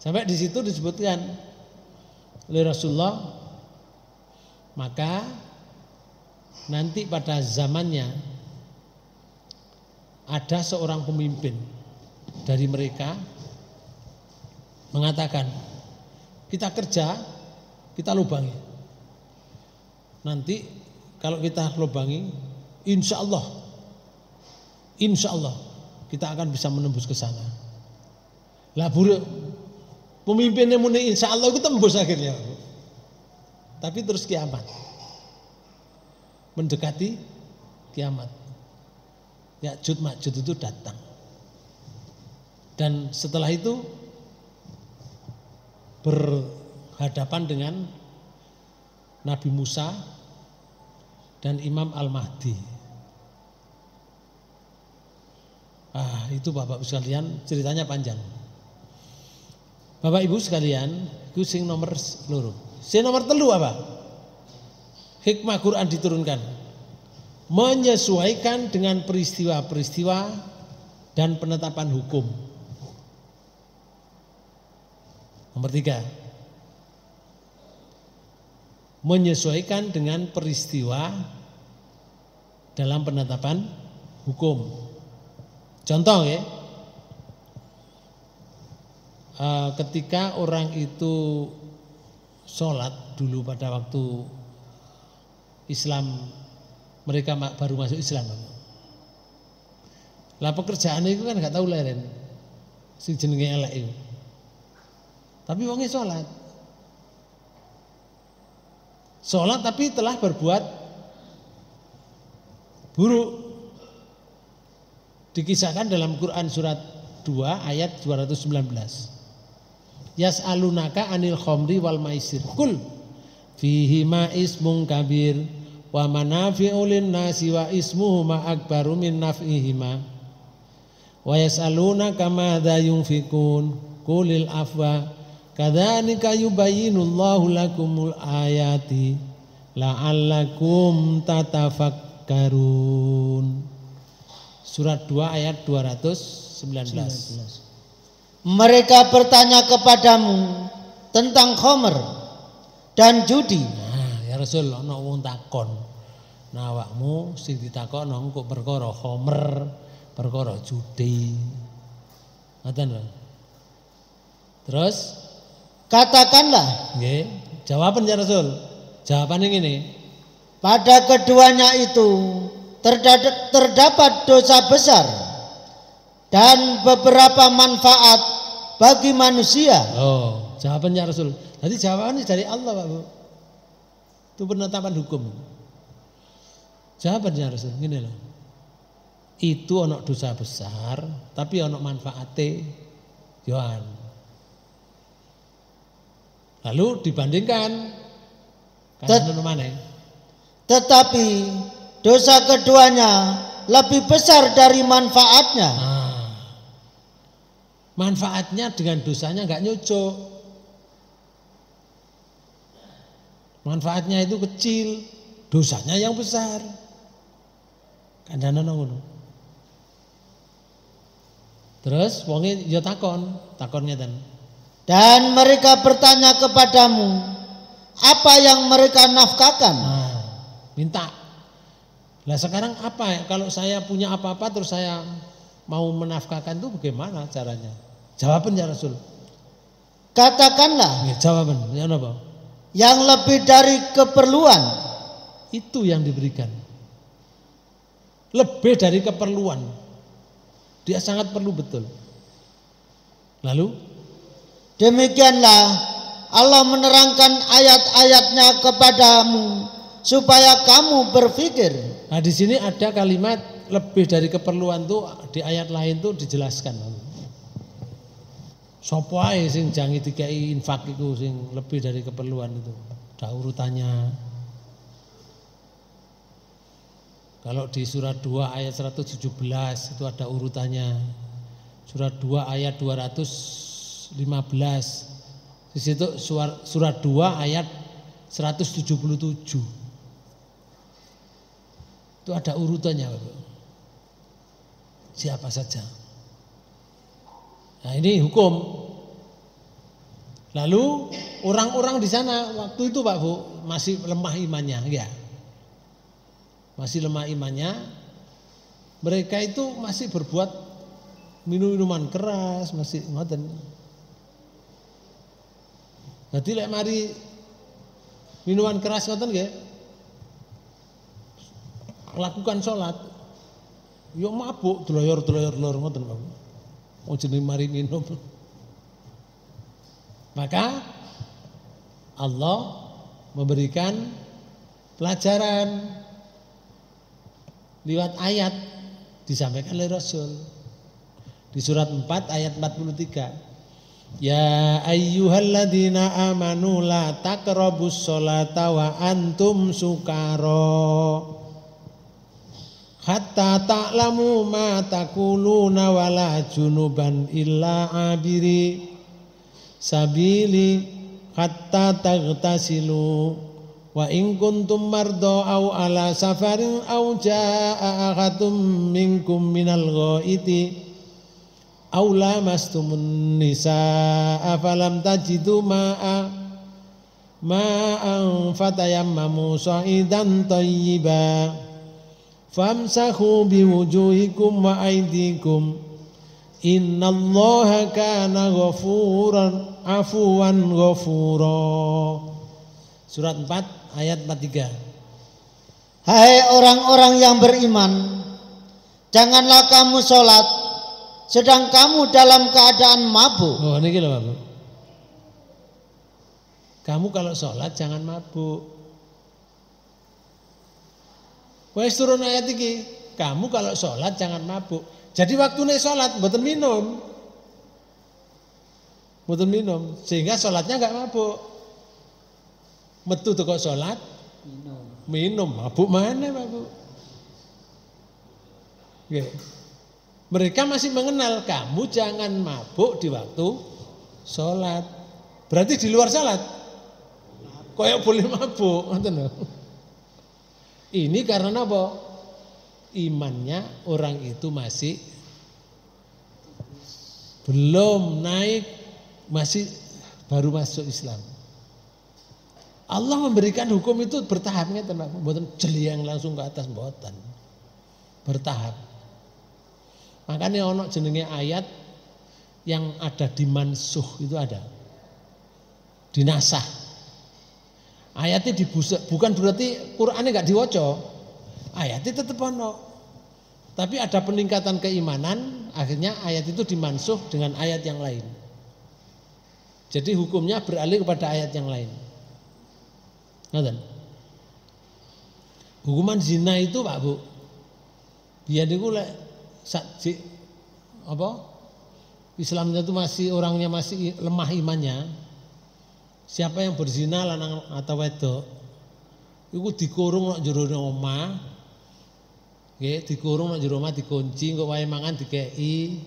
Sampai di situ disebutkan oleh Rasulullah, maka nanti pada zamannya ada seorang pemimpin dari mereka mengatakan, kita kerja, kita lubangi. Nanti kalau kita lubangi, insya Allah kita akan bisa menembus ke sana. Lah pemimpinnya muni insya Allah itu tembus akhirnya. tapi terus kiamat. Mendekati kiamat. Ya'juj Ma'juj itu datang. Dan setelah itu berhadapan dengan Nabi Musa dan Imam Al-Mahdi. Itu Bapak Ibu sekalian, ceritanya panjang. Bapak Ibu sekalian, itu sing nomor loro. Sing nomor telu apa? Hikmah Quran diturunkan. Menyesuaikan dengan peristiwa-peristiwa dan penetapan hukum. Nomor 3. Menyesuaikan dengan peristiwa dalam penetapan hukum. Contoh ya, ketika orang itu sholat dulu pada waktu Islam, mereka baru masuk Islam. Lah pekerjaan itu kan nggak tahu leren, si jenenge elek itu. Tapi wongnya sholat tapi telah berbuat buruk. Dikisahkan dalam Quran surat 2 ayat 219. Yas'alunaka anil khamri wal maisir. Kul fihi ma ismun kabir wa manafi'u lin-nasi wa ismuhuma akbaru min naf'ihima. Wa yas'alunaka madza yunfikun qulil afwa kadzalika yubayyinullahu lakumul ayati la'allakum tatafakkarun. Surat 2 ayat 219. Mereka bertanya kepadamu tentang khamr dan judi. Ya Rasul, ana wong takon. Nah awakmu sing ditakon kok perkara khamr, perkara judi. Ngoten lho. Terus katakanlah, nggih, jawaban ya Rasul. Jawabane ngene. Pada keduanya itu terdapat dosa besar dan beberapa manfaat bagi manusia. Oh, jawabannya Rasul. Jadi jawabannya dari Allah, Pak Bu. Itu penetapan hukum. Jawabannya Rasul, gini loh. Itu ono dosa besar, tapi ono manfaate yohan. Lalu dibandingkan tetapi dosa keduanya lebih besar dari manfaatnya. Manfaatnya dengan dosanya enggak nyocok. Manfaatnya itu kecil, dosanya yang besar. Kandhane ngono. Terus wonge ya takon ngeten. Dan mereka bertanya kepadamu, apa yang mereka nafkahkan? Minta. Lah sekarang apa ya? Kalau saya punya apa-apa terus saya mau menafkahkan itu bagaimana caranya? Jawabannya Rasul. Katakanlah. Ya, jawaban. Ya apa? Yang lebih dari keperluan. Itu yang diberikan. Lebih dari keperluan. Dia sangat perlu betul. Lalu? Demikianlah Allah menerangkan ayat-ayatnya kepadamu supaya kamu berpikir. Nah di sini ada kalimat lebih dari keperluan tuh di ayat lain tuh dijelaskan. Sopo ae sing jangi dikai infak itu sing lebih dari keperluan itu. Ada urutannya. Kalau di surat 2 ayat 117 itu ada urutannya. Surat 2 ayat 215. Di situ surat 2 ayat 177. Itu ada urutannya, Bapak. Siapa saja. Nah, ini hukum. Lalu orang-orang di sana waktu itu Pak Bu masih lemah imannya, ya. Masih lemah imannya. Mereka itu masih berbuat minuman keras, masih ngoten. Jadi lek mari minuman keras ngoten nggih. Lakukan sholat, yo mabuk, deloyor ngoten Pak. Mau jeneng mari minum. Maka Allah memberikan pelajaran lewat ayat disampaikan oleh Rasul. Di surat 4 ayat 43. Ya ayyuhalladzina amanu la taqrabus sholata wa antum sukara hatta ta'lamu ma taquluna wala junuban illa abiri sabili hatta taghtasilu wa in kuntum mardo aw ala safarin aw jaa ahadum minkum minal ghaiti aw lamastumun nisaa falam tajidu ma'an fatayammamu sa'idan thayyiba famsahu biwujuhikum wa aydikum innallaha kana ghafuran afuwan ghafura. Surat 4 ayat 43. Hai orang-orang yang beriman, janganlah kamu sholat sedang kamu dalam keadaan mabuk. Oh, ini lho Bapak. Kamu kalau sholat jangan mabuk. Wes turun ayat iki. Kamu kalau sholat jangan mabuk. Jadi waktu nek sholat mboten minum. Mboten minum sehingga sholatnya enggak mabuk. Metu teko sholat minum mabuk mana mabuk? Oke. Mereka masih mengenal kamu jangan mabuk di waktu sholat. Berarti di luar sholat koyok boleh mabuk, ngoten lho. Ini karena apa? Imannya orang itu masih belum naik, masih baru masuk Islam. Allah memberikan hukum itu bertahap, ngeten Pak, mboten jeliang langsung ke atas, mboten. Bertahap. Makanya ono jenenge ayat yang ada di mansuh itu ada. Dinasah. Ayatnya dibusek, bukan berarti Qur'annya enggak diwaca. Ayatnya tetap ono. Tapi ada peningkatan keimanan, akhirnya ayat itu dimansuh dengan ayat yang lain. Jadi hukumnya beralih kepada ayat yang lain. Ngoten. Hukuman zina itu Pak Bu. Biar niku lek Islamnya itu masih orangnya masih lemah imannya. Siapa yang berzina lanang atau wedok iku dikurung nang jero omah. Nggih, dikurung nang jero omah, dikunci, engko wae mangan dikeki.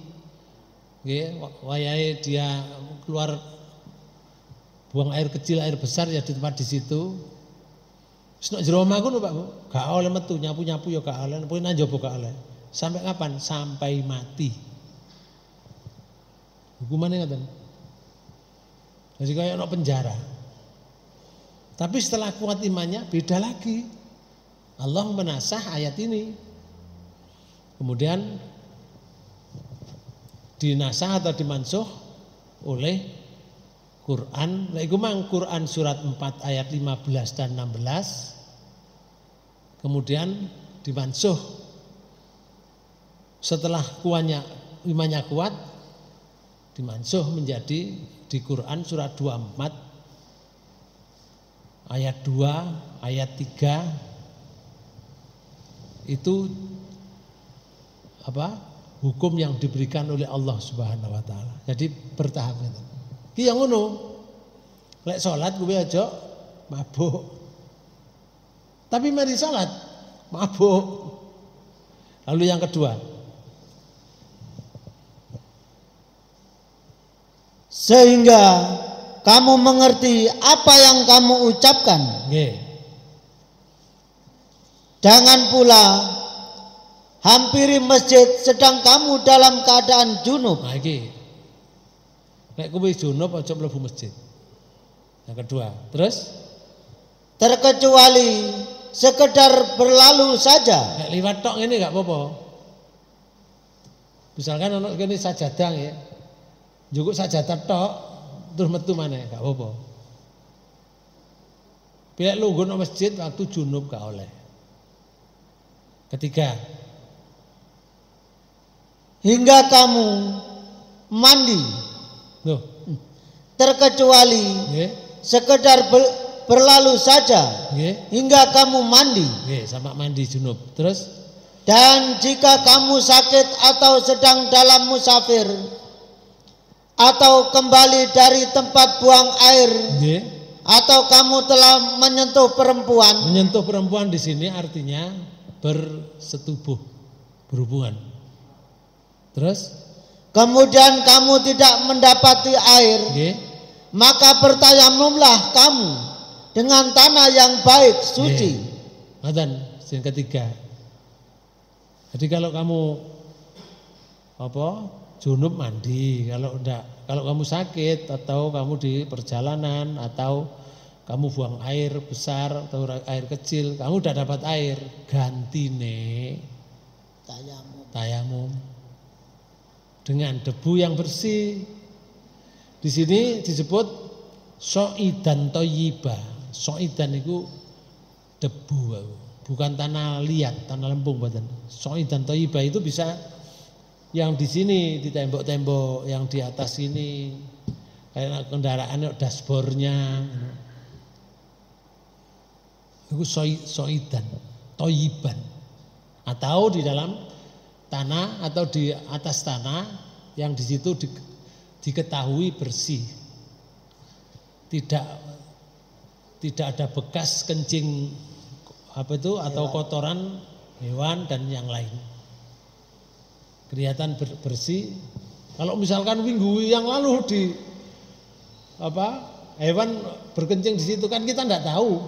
Nggih, wayahe dia keluar buang air kecil, air besar ya di tempat di situ. Wis nang jero omah ngono Pak Bu, gak oleh metu, nyapu-nyapu ya gak oleh, pokoke nang njaba gak oleh. Sampai kapan? Sampai mati. Hukumannya ngoten. Jadi kayak ono penjara. Tapi setelah kuat imannya beda lagi. Allah menasah ayat ini. Kemudian dinasah atau dimansuh oleh Quran. Lha iku mang Quran surat 4 ayat 15 dan 16. Kemudian dimansuh setelah imannya kuat, dimansuh menjadi di Quran surat 24 ayat 2, ayat 3 itu hukum yang diberikan oleh Allah Subhanahu wa taala. Jadi bertahap itu. Ki yang ngono. Lek salat kuwi aja mabuk. Tapi mari salat mabuk. Lalu yang kedua, sehingga kamu mengerti apa yang kamu ucapkan. Nggih. Jangan pula hampiri masjid sedang kamu dalam keadaan junub. Nah iki. Nek kowe junub aja mlebu masjid. Yang kedua, terus terkecuali sekedar berlalu saja. Nek liwat tok ngene enggak apa-apa. Misalkan ono kene sajadah ya. Njukuk sajadah tok terus metu maneh enggak apa-apa. Pilek lungguh nang masjid waktu junub gak oleh. Ketiga, hingga kamu mandi. loh, Terkecuali sekedar berlalu saja hingga kamu mandi. Sama mandi junub. Terus dan jika kamu sakit atau sedang dalam musafir atau kembali dari tempat buang air, atau kamu telah menyentuh perempuan. Menyentuh perempuan di sini artinya bersetubuh, berhubungan. Terus kemudian kamu tidak mendapati air, maka bertayamumlah kamu dengan tanah yang baik, suci. Yang ketiga. Jadi kalau kamu junub mandi, kalau kamu sakit atau kamu di perjalanan atau kamu buang air besar atau air kecil, kamu udah dapat air, gantine tayamum dengan debu yang bersih. Di sini disebut so'idan toyiba. So'idan itu debu, bukan tanah liat, tanah lempung badan. So'idan toyiba itu bisa yang di sini di tembok-tembok, yang di atas ini kayak kendaraan dashboardnya. Itu so'idan toyiban. Atau di dalam tanah atau di atas tanah yang di situ diketahui bersih, tidak ada bekas kencing atau kotoran hewan dan yang lain, kelihatan bersih. Kalau misalkan minggu yang lalu hewan berkencing di situ kan kita tidak tahu,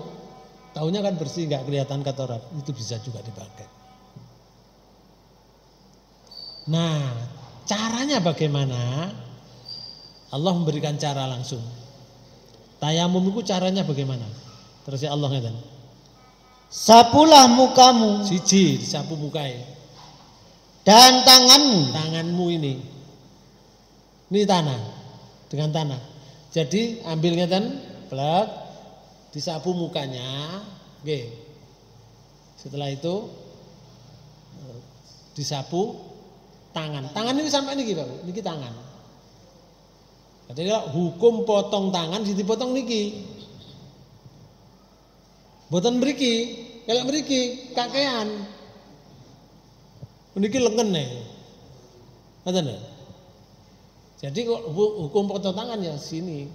tahunya kan bersih, nggak kelihatan kotoran, itu bisa juga dipakai. Nah, caranya bagaimana? Allah memberikan cara langsung. Tayamum itu caranya bagaimana? Terus Allah ngeten. Sapulah mukamu. Siji, disapu mukai. Dan tanganmu. Tanganmu ini. Ini tanah. Dengan tanah. Jadi ambil ngeten, plek, disapu mukanya. Oke. Setelah itu disapu tangan. Tangan ini sampai niki, Pak. Niki tangan. Jadi hukum potong tangan dipotong niki. Boten mriki, kalau mriki kakean. Niki lengen nih. Ngoten. Jadi hukum potong tangan ya sini.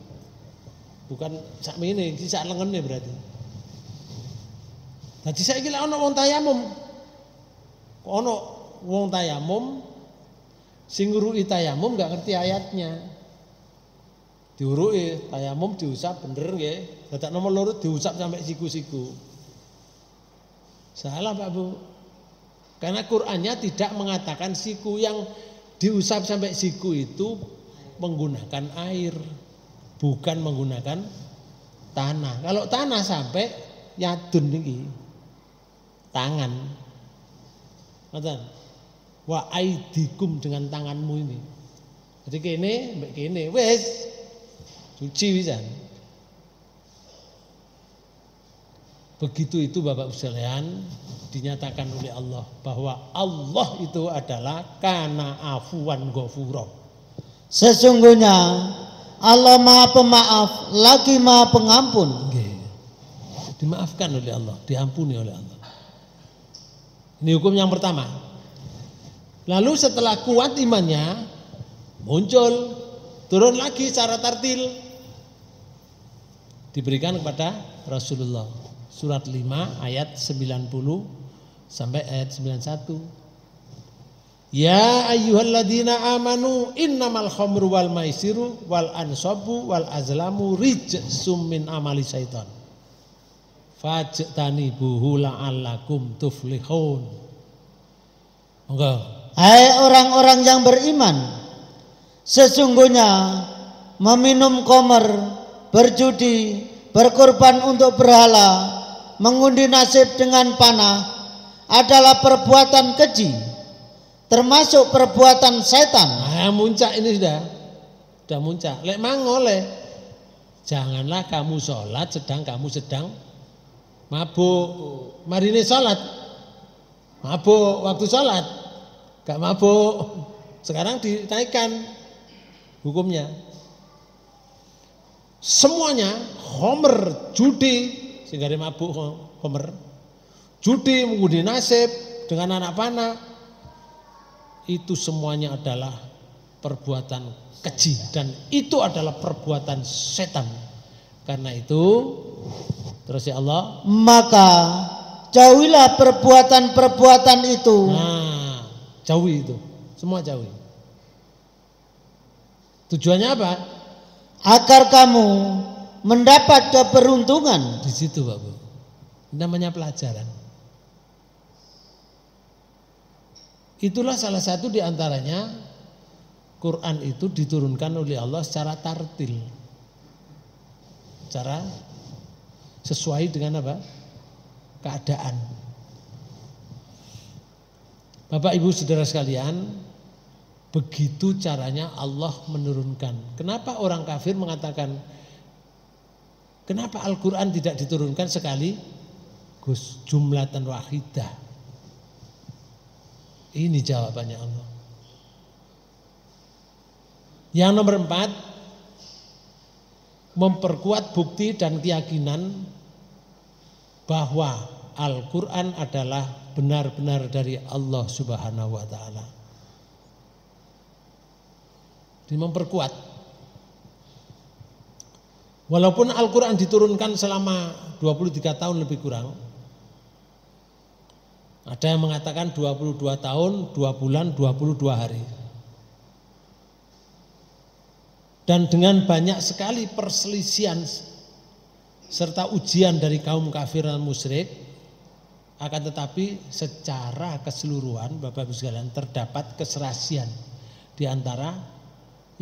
Bukan sak mene, sak lengene berarti. Dadi saiki lek ana wong tayamum. Ana wong tayamum sing ngruki tayamum enggak ngerti ayatnya. Diuruki tayamum diusap bener nggih. Dadak nomor loro diusap sampai siku-siku. Salah Pak Bu. Karena Qur'annya tidak mengatakan siku yang diusap sampai siku itu menggunakan air, bukan menggunakan tanah. Kalau tanah sampai yadun niki. Tangan. Ngoten. Wa aidikum dengan tanganmu ini. Jadi kene mbek kene wis suci wisan. Begitu itu Bapak sekalian dinyatakan oleh Allah bahwa Allah itu adalah kana afuwan ghafura. Sesungguhnya Allah Maha Pemaaf lagi Maha Pengampun. Dimaafkan oleh Allah, diampuni oleh Allah. Ini hukum yang pertama. Lalu setelah kuat imannya muncul turun lagi secara tartil diberikan kepada Rasulullah. Surat 5 ayat 90 sampai ayat 91. Ya ayyuhalladzina amanu innamal khamru wal maisiru wal ansabu wal azlamu rijsum min amali syaitan. Fajtanibuhu la'allakum tuflihun. Enggak. Hai orang-orang yang beriman, sesungguhnya meminum khamr, berjudi, berkorban untuk berhala, mengundi nasib dengan panah adalah perbuatan keji, termasuk perbuatan setan. Nah, muncak ini sudah muncak. Lek mangoleh, janganlah kamu sholat kamu sedang mabuk. Marine sholat, mabuk waktu sholat, gak mabuk. Sekarang dinaikkan hukumnya. semuanya, khomer, judi, sehingga dia mabuk khomer, judi, mengundi nasib dengan anak panah, itu semuanya adalah perbuatan keji dan itu adalah perbuatan setan. Karena itu terus ya Allah, maka jauhilah perbuatan-perbuatan itu. Nah, jauhi itu, semua jauhi. Tujuannya apa? Agar kamu mendapat keberuntungan. Di situ Pak Bu, namanya pelajaran. Itulah salah satu diantaranya Quran itu diturunkan oleh Allah secara tartil, cara sesuai dengan apa? Keadaan. Bapak Ibu saudara sekalian, begitu caranya Allah menurunkan. Kenapa orang kafir mengatakan, kenapa Al-Quran tidak diturunkan sekali Gus, jumlatan wahidah? Ini jawabannya Allah. Yang nomor 4, memperkuat bukti dan keyakinan bahwa Al-Quran adalah benar-benar dari Allah Subhanahu wa ta'ala. Ini memperkuat. Walaupun Al-Quran diturunkan selama 23 tahun lebih kurang, ada yang mengatakan 22 tahun, 2 bulan, 22 hari. Dan dengan banyak sekali perselisihan serta ujian dari kaum kafir dan musyrik, akan tetapi secara keseluruhan Bapak Ibu sekalian terdapat keserasian di antara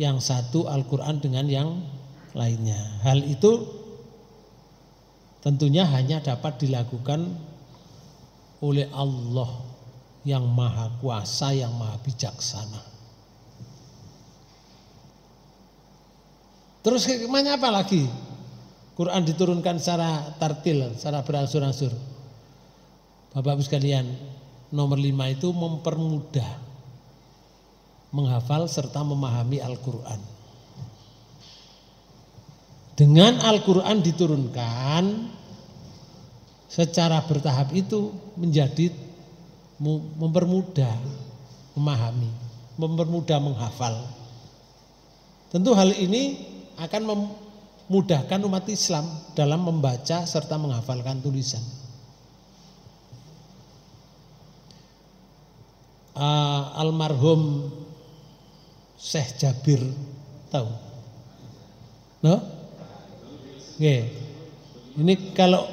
yang satu Al-Quran dengan yang lainnya. Hal itu tentunya hanya dapat dilakukan oleh Allah yang maha kuasa, yang maha bijaksana. Terus hikmahnya apa lagi? Quran diturunkan secara tartil, secara berangsur-angsur. Bapak Ibu sekalian, nomor 5 itu mempermudah menghafal serta memahami Al-Quran. Dengan Al-Quran diturunkan secara bertahap itu menjadi mempermudah memahami, mempermudah menghafal. Tentu hal ini akan memudahkan umat Islam dalam membaca serta menghafalkan tulisan. Almarhum Syekh Jabir tahu? No? Oke. Ini kalau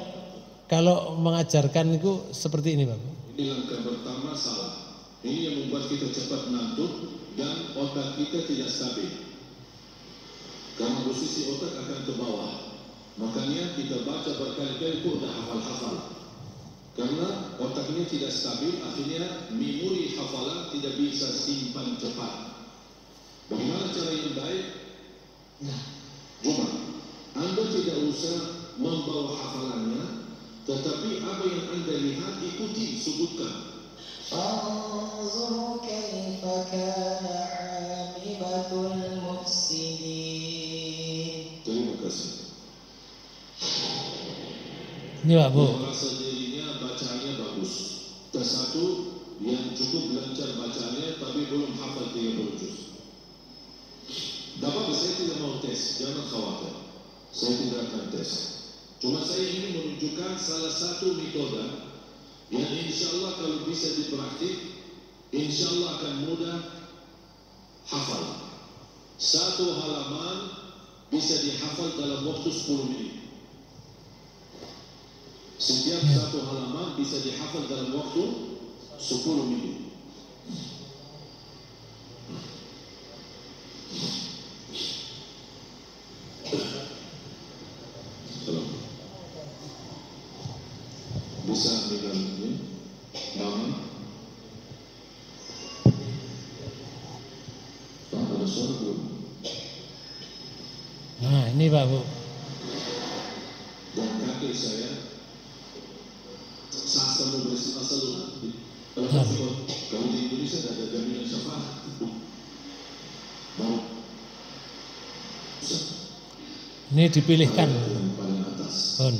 mengajarkan itu seperti ini, Bapak. Ini langkah pertama salah. Ini yang membuat kita cepat ngantuk dan otak kita tidak stabil. Karena posisi otak akan ke bawah. Makanya kita baca berkali-kali itu udah hafal-hafal. Karena otaknya tidak stabil, akhirnya memori hafalan tidak bisa simpan cepat. Bagaimana cara yang baik? Cuma Anda tidak usah membawa hafalannya, tetapi apa yang Anda lihat ikuti, sebutkan. Fanzur kaifa kana 'aqibatul mufsidin. Terima kasih. Ini Pak Bu. Merasa dirinya bacaannya bagus. Satu yang cukup lancar bacaannya tapi belum hafal 30 juz. Dapat saya tidak mau tes, jangan khawatir. Saya tidak akan tes. Cuma saya ingin menunjukkan salah satu metode yang insya Allah kalau bisa dipraktik, insya Allah akan mudah hafal. Satu halaman bisa dihafal dalam waktu 10 menit. Setiap satu halaman bisa dihafal dalam waktu 10 menit. Bisa dengan ini, nama, tak ada suara belum? Nah ini Pak Bu. Dan kakek saya sasa mau bersih asal kalau di Indonesia ada jaminan syafaat. Mau. Ini Ini dipilihkan. yang paling atas. Pun.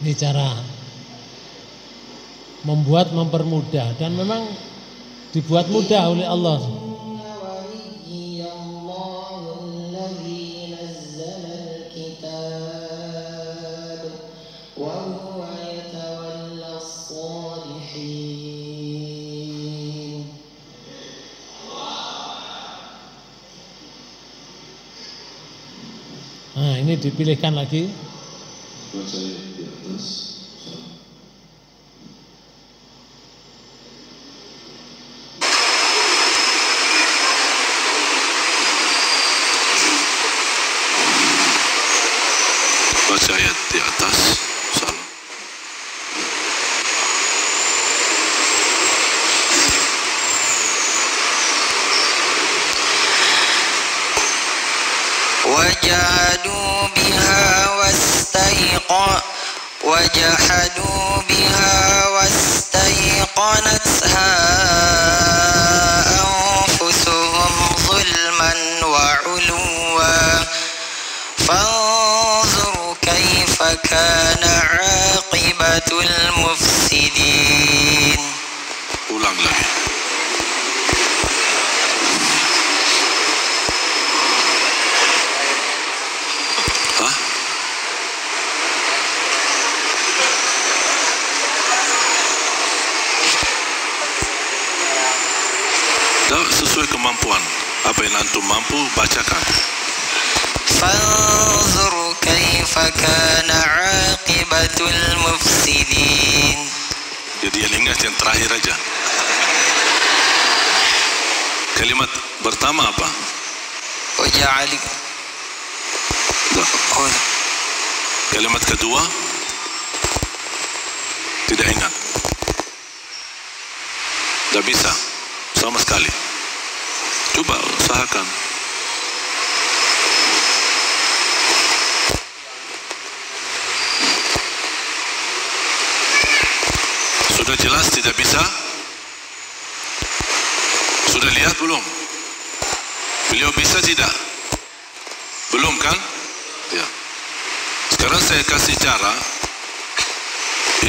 Ini cara mempermudah, dan memang dibuat mudah oleh Allah. Nah, ini dipilihkan lagi. Baca ayat di atas. Baca ayat di atas. Salam. وجحدوا بها واستيقنتها أنفسهم ظلما وعلوا فانظروا كيف كان عاقبة المفسدين. Ulang lagi. Sesuai kemampuan, apa yang antum mampu bacakan. Fanzuru kaifa kana aqibatul mufsidin. Jadi yang ingat yang terakhir aja. Kalimat pertama apa? Waja'ali. Kalimat kedua tidak ingat. Tidak bisa sama sekali. Coba usahakan. Sudah jelas tidak bisa? Sudah lihat belum? Beliau bisa tidak? Belum kan? Ya. Sekarang saya kasih cara.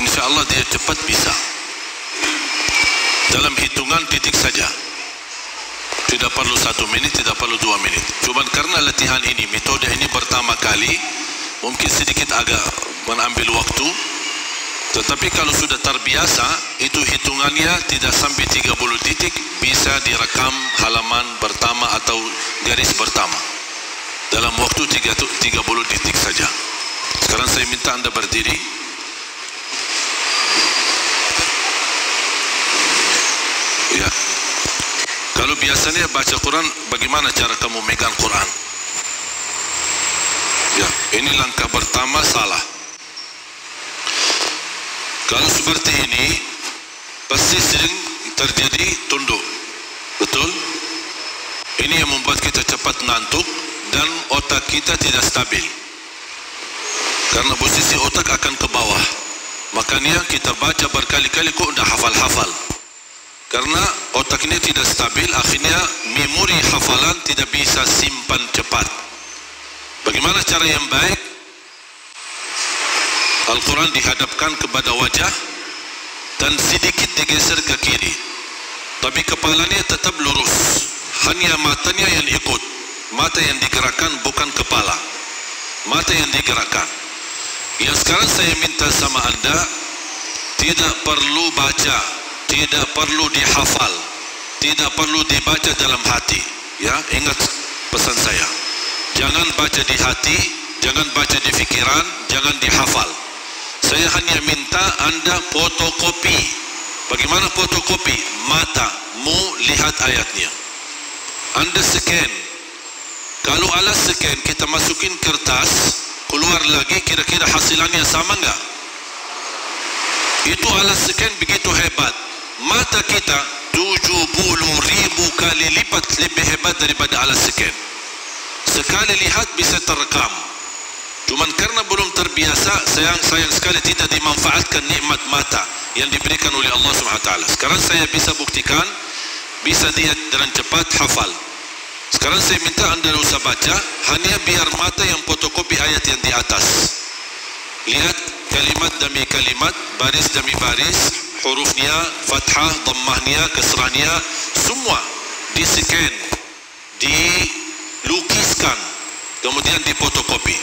Insya Allah dia cepat bisa. Dalam hitungan titik saja. Tidak perlu 1 menit, tidak perlu 2 menit. Cuma karena latihan ini, metode ini pertama kali, mungkin sedikit agak mengambil waktu. Tetapi kalau sudah terbiasa, itu hitungannya tidak sampai 30 titik, bisa direkam halaman pertama atau garis pertama. Dalam waktu 30 titik saja. Sekarang saya minta Anda berdiri. Ya. Kalau biasanya baca Quran, bagaimana cara kamu megang Quran? Ya, ini langkah pertama salah. Kalau seperti ini, pasti sering terjadi tunduk. Betul? Ini yang membuat kita cepat ngantuk dan otak kita tidak stabil. Karena posisi otak akan ke bawah. Makanya kita baca berkali-kali kok udah hafal-hafal. Karena otak ini tidak stabil, akhirnya memori hafalan tidak bisa simpan cepat. Bagaimana cara yang baik? Al-Quran dihadapkan kepada wajah dan sedikit digeser ke kiri, tapi kepalanya tetap lurus. Hanya matanya yang ikut, mata yang digerakkan, bukan kepala, mata yang digerakkan. Yang sekarang saya minta sama anda, tidak perlu baca, tidak perlu dihafal, tidak perlu dibaca dalam hati. Ya, ingat pesan saya. Jangan baca di hati, jangan baca di fikiran, jangan dihafal. Saya hanya minta anda fotokopi. Bagaimana fotokopi? Matamu lihat ayatnya. Anda scan. Kalau alas scan kita masukin kertas, keluar lagi, kira-kira hasilannya sama enggak? Itu alas scan begitu hebat. Mata kita 70.000 kali lipat lebih hebat daripada alas scan. Sekali lihat bisa terekam. Cuman karena belum terbiasa, sayang sekali tidak dimanfaatkan nikmat mata yang diberikan oleh Allah SWT. Sekarang saya bisa buktikan, bisa lihat dengan cepat, hafal. Sekarang saya minta anda tidak usah baca, hanya biar mata yang fotokopi ayat yang di atas. Lihat kalimat demi kalimat, baris demi baris, hurufnya, fathah, dhammahnya, kasrahnya, semua di-scan, dilukiskan, kemudian difotokopi.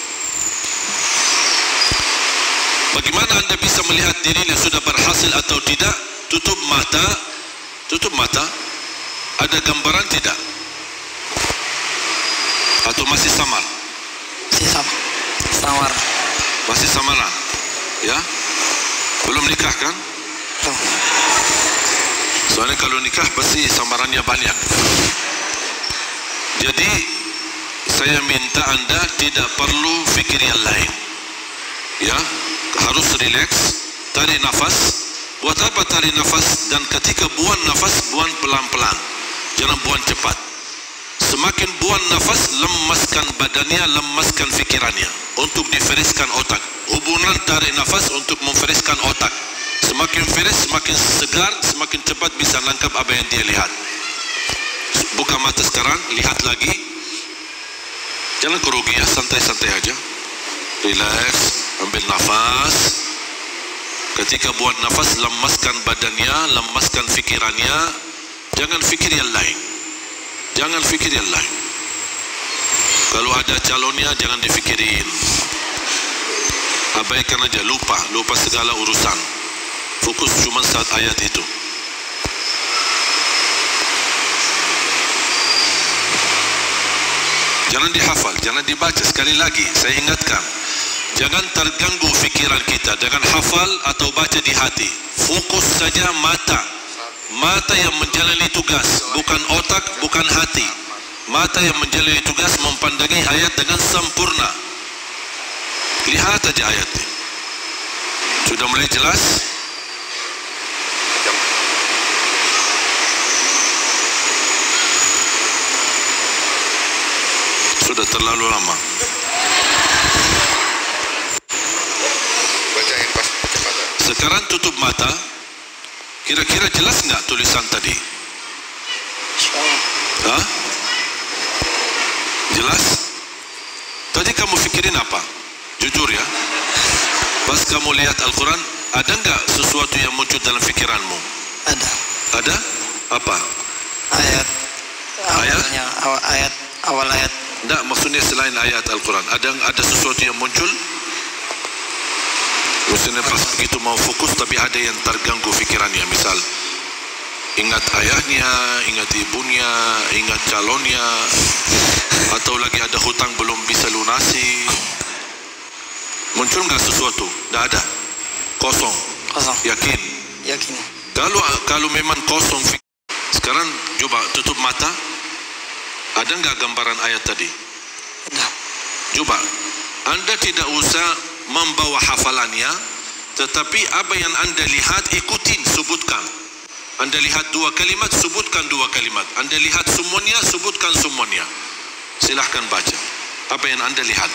Bagaimana anda bisa melihat dirinya sudah berhasil atau tidak? Tutup mata. Tutup mata. Ada gambaran tidak? Atau masih samar? Masih samar. Masih samaran? Ya? Belum nikah kan? Belum. Soalnya kalau nikah pasti samarannya banyak. Jadi saya minta anda tidak perlu fikir yang lain. Ya, harus relax, tarik nafas. Buat apa tarik nafas? Dan ketika buang nafas, buang pelan-pelan, jangan buang cepat. Semakin buang nafas, lemaskan badannya, lemaskan fikirannya untuk diferiskan otak. Hubungan tarik nafas untuk memferiskan otak. Semakin fresh, semakin segar, semakin cepat bisa nangkap apa yang dia lihat. Buka mata sekarang, lihat lagi. Jangan kerugi ya, santai-santai aja. Relax, ambil nafas. Ketika buat nafas, lemaskan badannya, lemaskan fikirannya. Jangan fikir yang lain. Jangan fikir yang lain. Kalau ada calonnya, jangan difikirin. Abaikan aja, lupa segala urusan. Fokus cuma saat ayat itu. Jangan dihafal, jangan dibaca. Sekali lagi, saya ingatkan. Jangan terganggu fikiran kita dengan hafal atau baca di hati. Fokus saja mata. Mata yang menjalani tugas, bukan otak, bukan hati. Mata yang menjalani tugas mempandangi ayat dengan sempurna. Lihat aja ayatnya. Sudah mulai jelas? Sudah terlalu lama. Bacain pas kecepatan. Sekarang tutup mata. Kira-kira jelas nggak tulisan tadi? Hah? Jelas? Tadi kamu pikirin apa? Jujur ya. Pas kamu lihat Al-Quran, ada nggak sesuatu yang muncul dalam pikiranmu? Ada. Ada? Apa? Ayat. Awal ayat. Enggak, maksudnya selain ayat Al-Quran, ada sesuatu yang muncul? Maksudnya pas begitu mau fokus tapi ada yang terganggu fikirannya. Misal ingat ayahnya, ingat ibunya, ingat calonnya, atau lagi ada hutang belum bisa lunasi. Muncul nggak sesuatu? Nggak ada. Kosong. Yakin? Yakin. Kalau memang kosong, sekarang coba tutup mata. Ada nggak gambaran ayat tadi? Ada. Coba. Anda tidak usah membawa hafalannya, tetapi apa yang anda lihat ikutin, sebutkan. Anda lihat 2 kalimat, sebutkan 2 kalimat. Anda lihat semuanya, sebutkan semuanya. Silahkan baca. Apa yang anda lihat?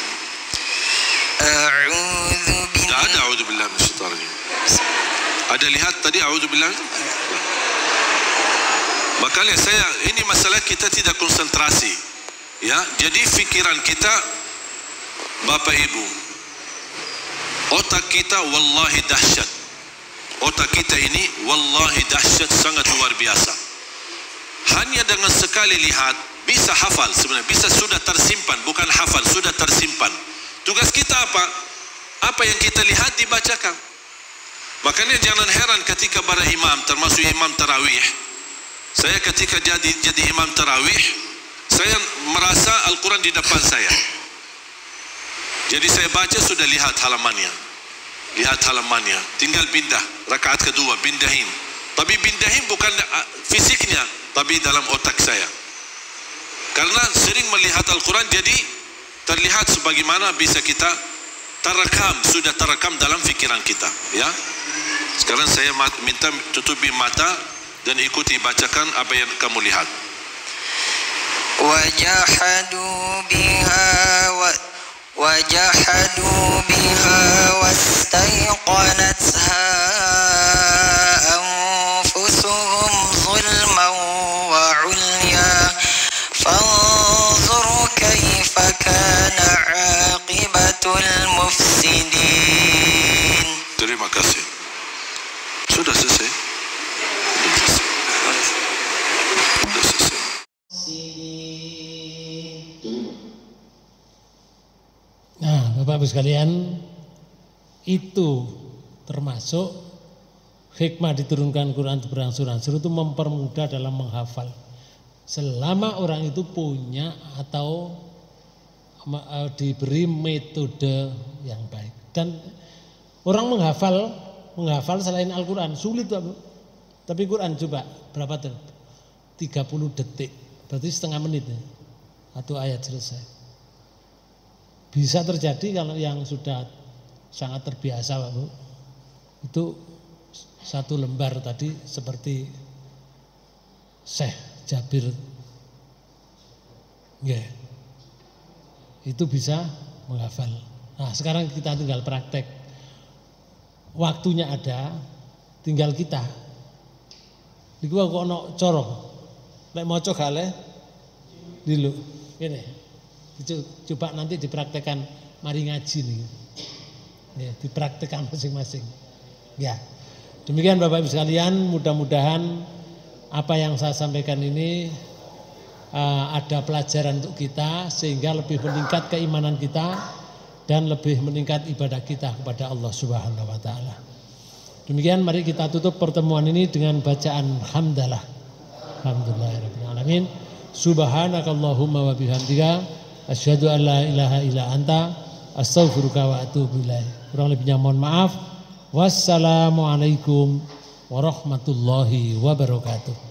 Tidak ada a'udzubillah minasyaitonir rajim. Ada lihat tadi a'udzubillah? Makanya ini masalah kita tidak konsentrasi. Ya, jadi fikiran kita, Bapak Ibu, Otak kita wallahi dahsyat. Otak kita ini wallahi dahsyat, sangat luar biasa. Hanya dengan sekali lihat bisa hafal sebenarnya, bisa sudah tersimpan, bukan hafal, sudah tersimpan. Tugas kita apa? Apa yang kita lihat dibacakan. Makanya jangan heran ketika para imam, termasuk imam tarawih. Saya ketika jadi imam tarawih, saya merasa Al-Quran di depan saya. Jadi saya baca sudah lihat halamannya. Lihat halamannya, tinggal pindah rakaat kedua, pindahin. Tapi pindahin bukan fisiknya, tapi dalam otak saya. Karena sering melihat Al-Quran, jadi terlihat sebagaimana bisa kita terekam, sudah terekam dalam fikiran kita. Ya, sekarang saya minta tutupi mata dan ikuti bacakan apa yang kamu lihat. وجحدوا بها واستيقنتها أنفسهم ظلما وعليا فانظر كيف كان عاقبة المفسدين. Terima kasih. Sudah selesai. Sudah selesai. Nah, Bapak Ibu sekalian, itu termasuk hikmah diturunkan Quran berangsur-angsur itu mempermudah dalam menghafal. Selama orang itu punya atau diberi metode yang baik. Dan orang menghafal selain Al-Quran sulit, tapi Quran coba berapa tuh? 30 detik, berarti setengah menit ya, satu ayat selesai. Bisa terjadi kalau yang sudah sangat terbiasa Pak Bu, itu satu lembar tadi seperti Syekh Jabir, itu bisa menghafal. Nah sekarang kita tinggal praktek, waktunya ada, tinggal kita. Iku kok ono coro, nek maca gale dulu, ini. Coba nanti dipraktekkan, mari ngaji nih, ya, dipraktekkan masing-masing. Ya, demikian Bapak Ibu sekalian, mudah-mudahan apa yang saya sampaikan ini ada pelajaran untuk kita sehingga lebih meningkat keimanan kita dan lebih meningkat ibadah kita kepada Allah Subhanahu Wa Taala. Demikian, mari kita tutup pertemuan ini dengan bacaan hamdalah. Alhamdulillahirabbil alamin. Subhanakallahumma wa bihamdika asyhadu an la ilaha illa anta astaghfiruka wa atubu ilaik. Kurang lebihnya mohon maaf. Wassalamualaikum warahmatullahi wabarakatuh.